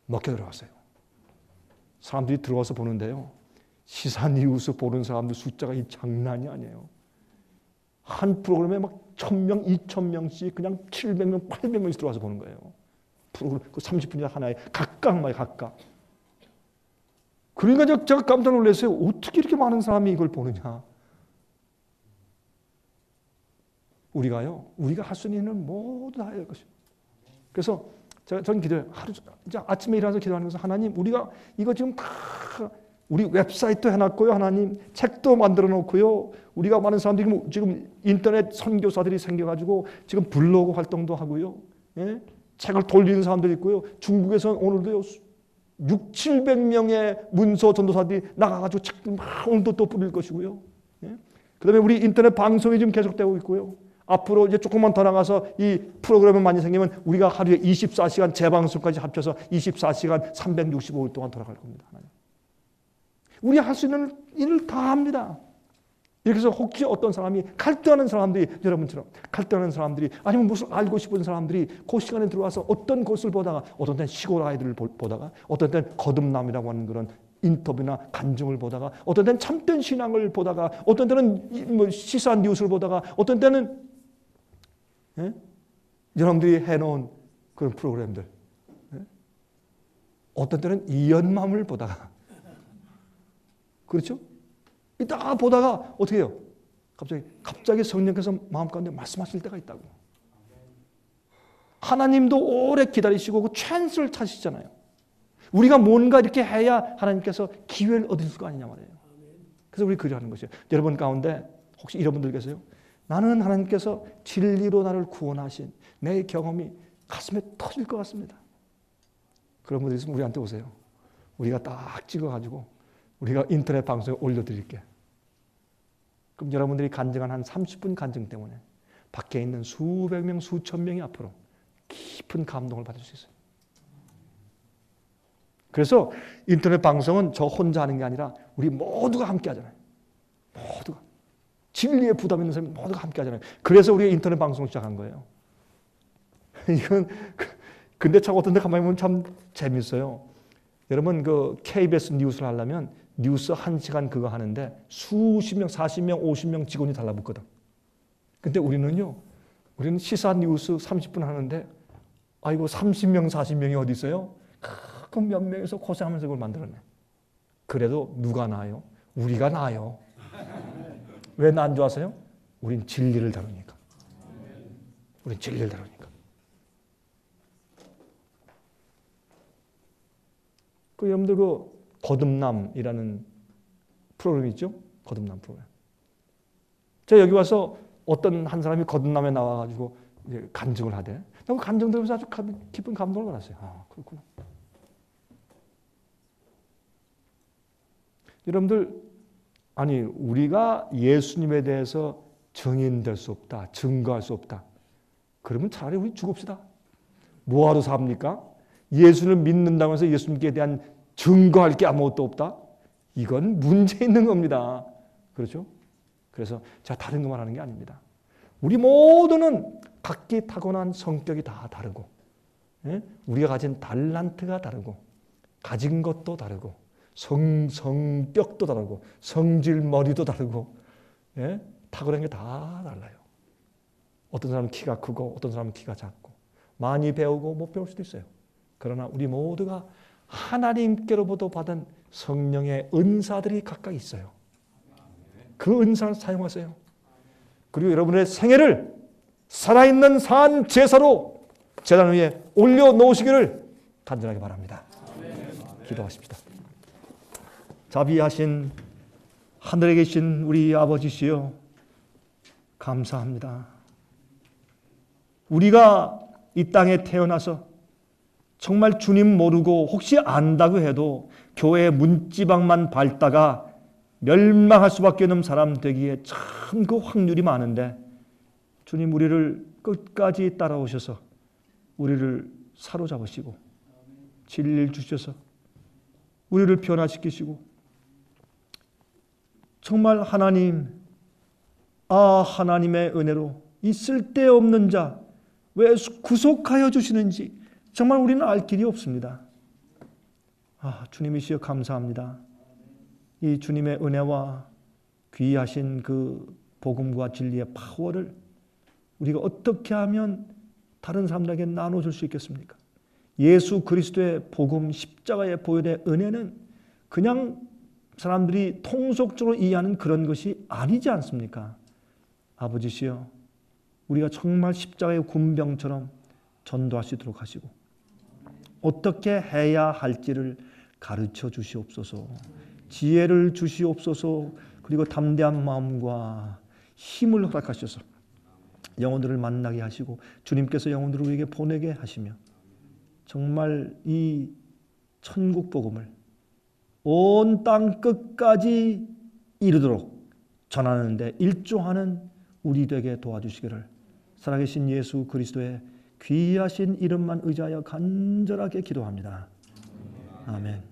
먹혀 들어갔어요. 사람들이 들어와서 보는데요. 시사 뉴스 보는 사람들 숫자가 이 장난이 아니에요. 한 프로그램에 막 1000명, 2000명씩 그냥 700명, 800명씩 들어와서 보는 거예요. 프로그램 그 30분이나 하나에 각각. 그러니까 제가 깜짝 놀랐어요. 어떻게 이렇게 많은 사람이 이걸 보느냐. 우리가 할 수 있는 일은 모두 다 해야 할 것이에요. 그래서 저는 기도해요. 이제 아침에 일어나서 기도하는 것은 하나님, 우리가 이거 지금 다 우리 웹사이트도 해놨고요. 하나님, 책도 만들어 놓고요. 우리가 많은 사람들이 지금 인터넷 선교사들이 생겨가지고 지금 블로그 활동도 하고요. 책을 돌리는 사람들이 있고요. 중국에서는 오늘도요. 600~700명의 문서 전도사들이 나가가지고 책들 막 오늘도 또 뿌릴 것이고요. 그 다음에 우리 인터넷 방송이 지금 계속되고 있고요. 앞으로 이제 조금만 더 나가서 이 프로그램이 많이 생기면 우리가 하루에 24시간 재방송까지 합쳐서 24시간 365일 동안 돌아갈 겁니다. 우리 할 수 있는 일을 다 합니다. 이렇게 해서 혹시 어떤 사람이 갈등하는 사람들이, 여러분처럼 갈등하는 사람들이, 아니면 무슨 알고 싶은 사람들이 그 시간에 들어와서 어떤 것을 보다가, 어떤 때는 시골 아이들을 보다가, 어떤 때는 거듭남이라고 하는 그런 인터뷰나 간증을 보다가, 어떤 때는 참된 신앙을 보다가, 어떤 때는 뭐 시사 뉴스를 보다가, 어떤 때는 여러분들이 해놓은 그런 프로그램들, 어떤 때는 이연맘을 보다가, 그렇죠? 이따가 보다가 어떻게 해요? 갑자기 성령께서 마음 가운데 말씀하실 때가 있다고. 하나님도 오래 기다리시고 그 찬스를 찾으시잖아요. 우리가 뭔가 이렇게 해야 하나님께서 기회를 얻을 수가 아니냐 말이에요. 그래서 우리 그리 하는 것이에요. 여러분 가운데 혹시 이런 분들 계세요? 나는 하나님께서 진리로 나를 구원하신 내 경험이 가슴에 터질 것 같습니다. 그런 분들이 있으면 우리한테 오세요. 우리가 딱 찍어가지고 우리가 인터넷 방송에 올려드릴게. 그럼 여러분들이 간증한 한 30분 간증 때문에 밖에 있는 수백 명, 수천 명이 앞으로 깊은 감동을 받을 수 있어요. 그래서 인터넷 방송은 저 혼자 하는 게 아니라 우리 모두가 함께 하잖아요. 모두가. 진리에 부담 있는 사람이 모두가 함께 하잖아요. 그래서 우리가 인터넷 방송을 시작한 거예요. 이건 근데 참 어떤 데 가만히 보면 참 재밌어요. 여러분 그 KBS 뉴스를 하려면 뉴스 1시간 그거 하는데 수십 명, 40명, 50명 직원이 달라붙거든. 근데 우리는 시사 뉴스 30분 하는데 아이고 30명, 40명이 어디 있어요? 가끔 몇 명에서 고생하면서 그걸 만들어내. 그래도 누가 나아요? 우리가 나아요. 왜 나 안 좋아하세요? 우린 진리를 다루니까. 우린 진리를 다루니까. 여러분들 거듭남이라는 프로그램 있죠? 거듭남 프로그램. 제가 여기 와서 어떤 한 사람이 거듭남에 나와가지고 간증을 하대. 나 그 간증 들으면서 아주 깊은 감동을 받았어요. 아, 그렇구나. 여러분들, 아니, 우리가 예수님에 대해서 증인될 수 없다, 증거할 수 없다. 그러면 차라리 우리 죽읍시다. 뭐하러 삽니까? 예수를 믿는다고 해서 예수님께 대한 증거할 게 아무것도 없다? 이건 문제 있는 겁니다. 그렇죠? 그래서 제가 다른 것만 하는 게 아닙니다. 우리 모두는 각기 타고난 성격이 다 다르고, 우리가 가진 달란트가 다르고, 가진 것도 다르고, 성격도 다르고, 성질머리도 다르고, 타고난 게 다 달라요. 어떤 사람은 키가 크고, 어떤 사람은 키가 작고, 많이 배우고 못 배울 수도 있어요. 그러나 우리 모두가 하나님께로부터 받은 성령의 은사들이 각각 있어요. 그 은사를 사용하세요. 그리고 여러분의 생애를 살아있는 산 제사로 제단 위에 올려놓으시기를 간절하게 바랍니다. 기도하십시다. 자비하신 하늘에 계신 우리 아버지시여, 감사합니다. 우리가 이 땅에 태어나서 정말 주님 모르고 혹시 안다고 해도 교회 문지방만 밟다가 멸망할 수밖에 없는 사람 되기에 참 그 확률이 많은데, 주님 우리를 끝까지 따라오셔서 우리를 사로잡으시고 진리를 주셔서 우리를 변화시키시고, 정말 하나님, 하나님의 은혜로 이 쓸데없는 자 왜 구속하여 주시는지 정말 우리는 알 길이 없습니다. 주님이시여 감사합니다. 이 주님의 은혜와 귀하신 그 복음과 진리의 파워를 우리가 어떻게 하면 다른 사람들에게 나눠줄 수 있겠습니까? 예수 그리스도의 복음 십자가의 보혈의 은혜는 그냥 사람들이 통속적으로 이해하는 그런 것이 아니지 않습니까? 아버지시여, 우리가 정말 십자가의 군병처럼 전도할 수 있도록 하시고 어떻게 해야 할지를 가르쳐 주시옵소서. 지혜를 주시옵소서. 그리고 담대한 마음과 힘을 허락하셔서 영혼들을 만나게 하시고 주님께서 영혼들을 우리에게 보내게 하시며 정말 이 천국 복음을 온 땅 끝까지 이르도록 전하는 데 일조하는 우리 되게 도와주시기를 살아계신 예수 그리스도의 귀하신 이름만 의지하여 간절하게 기도합니다. 아멘.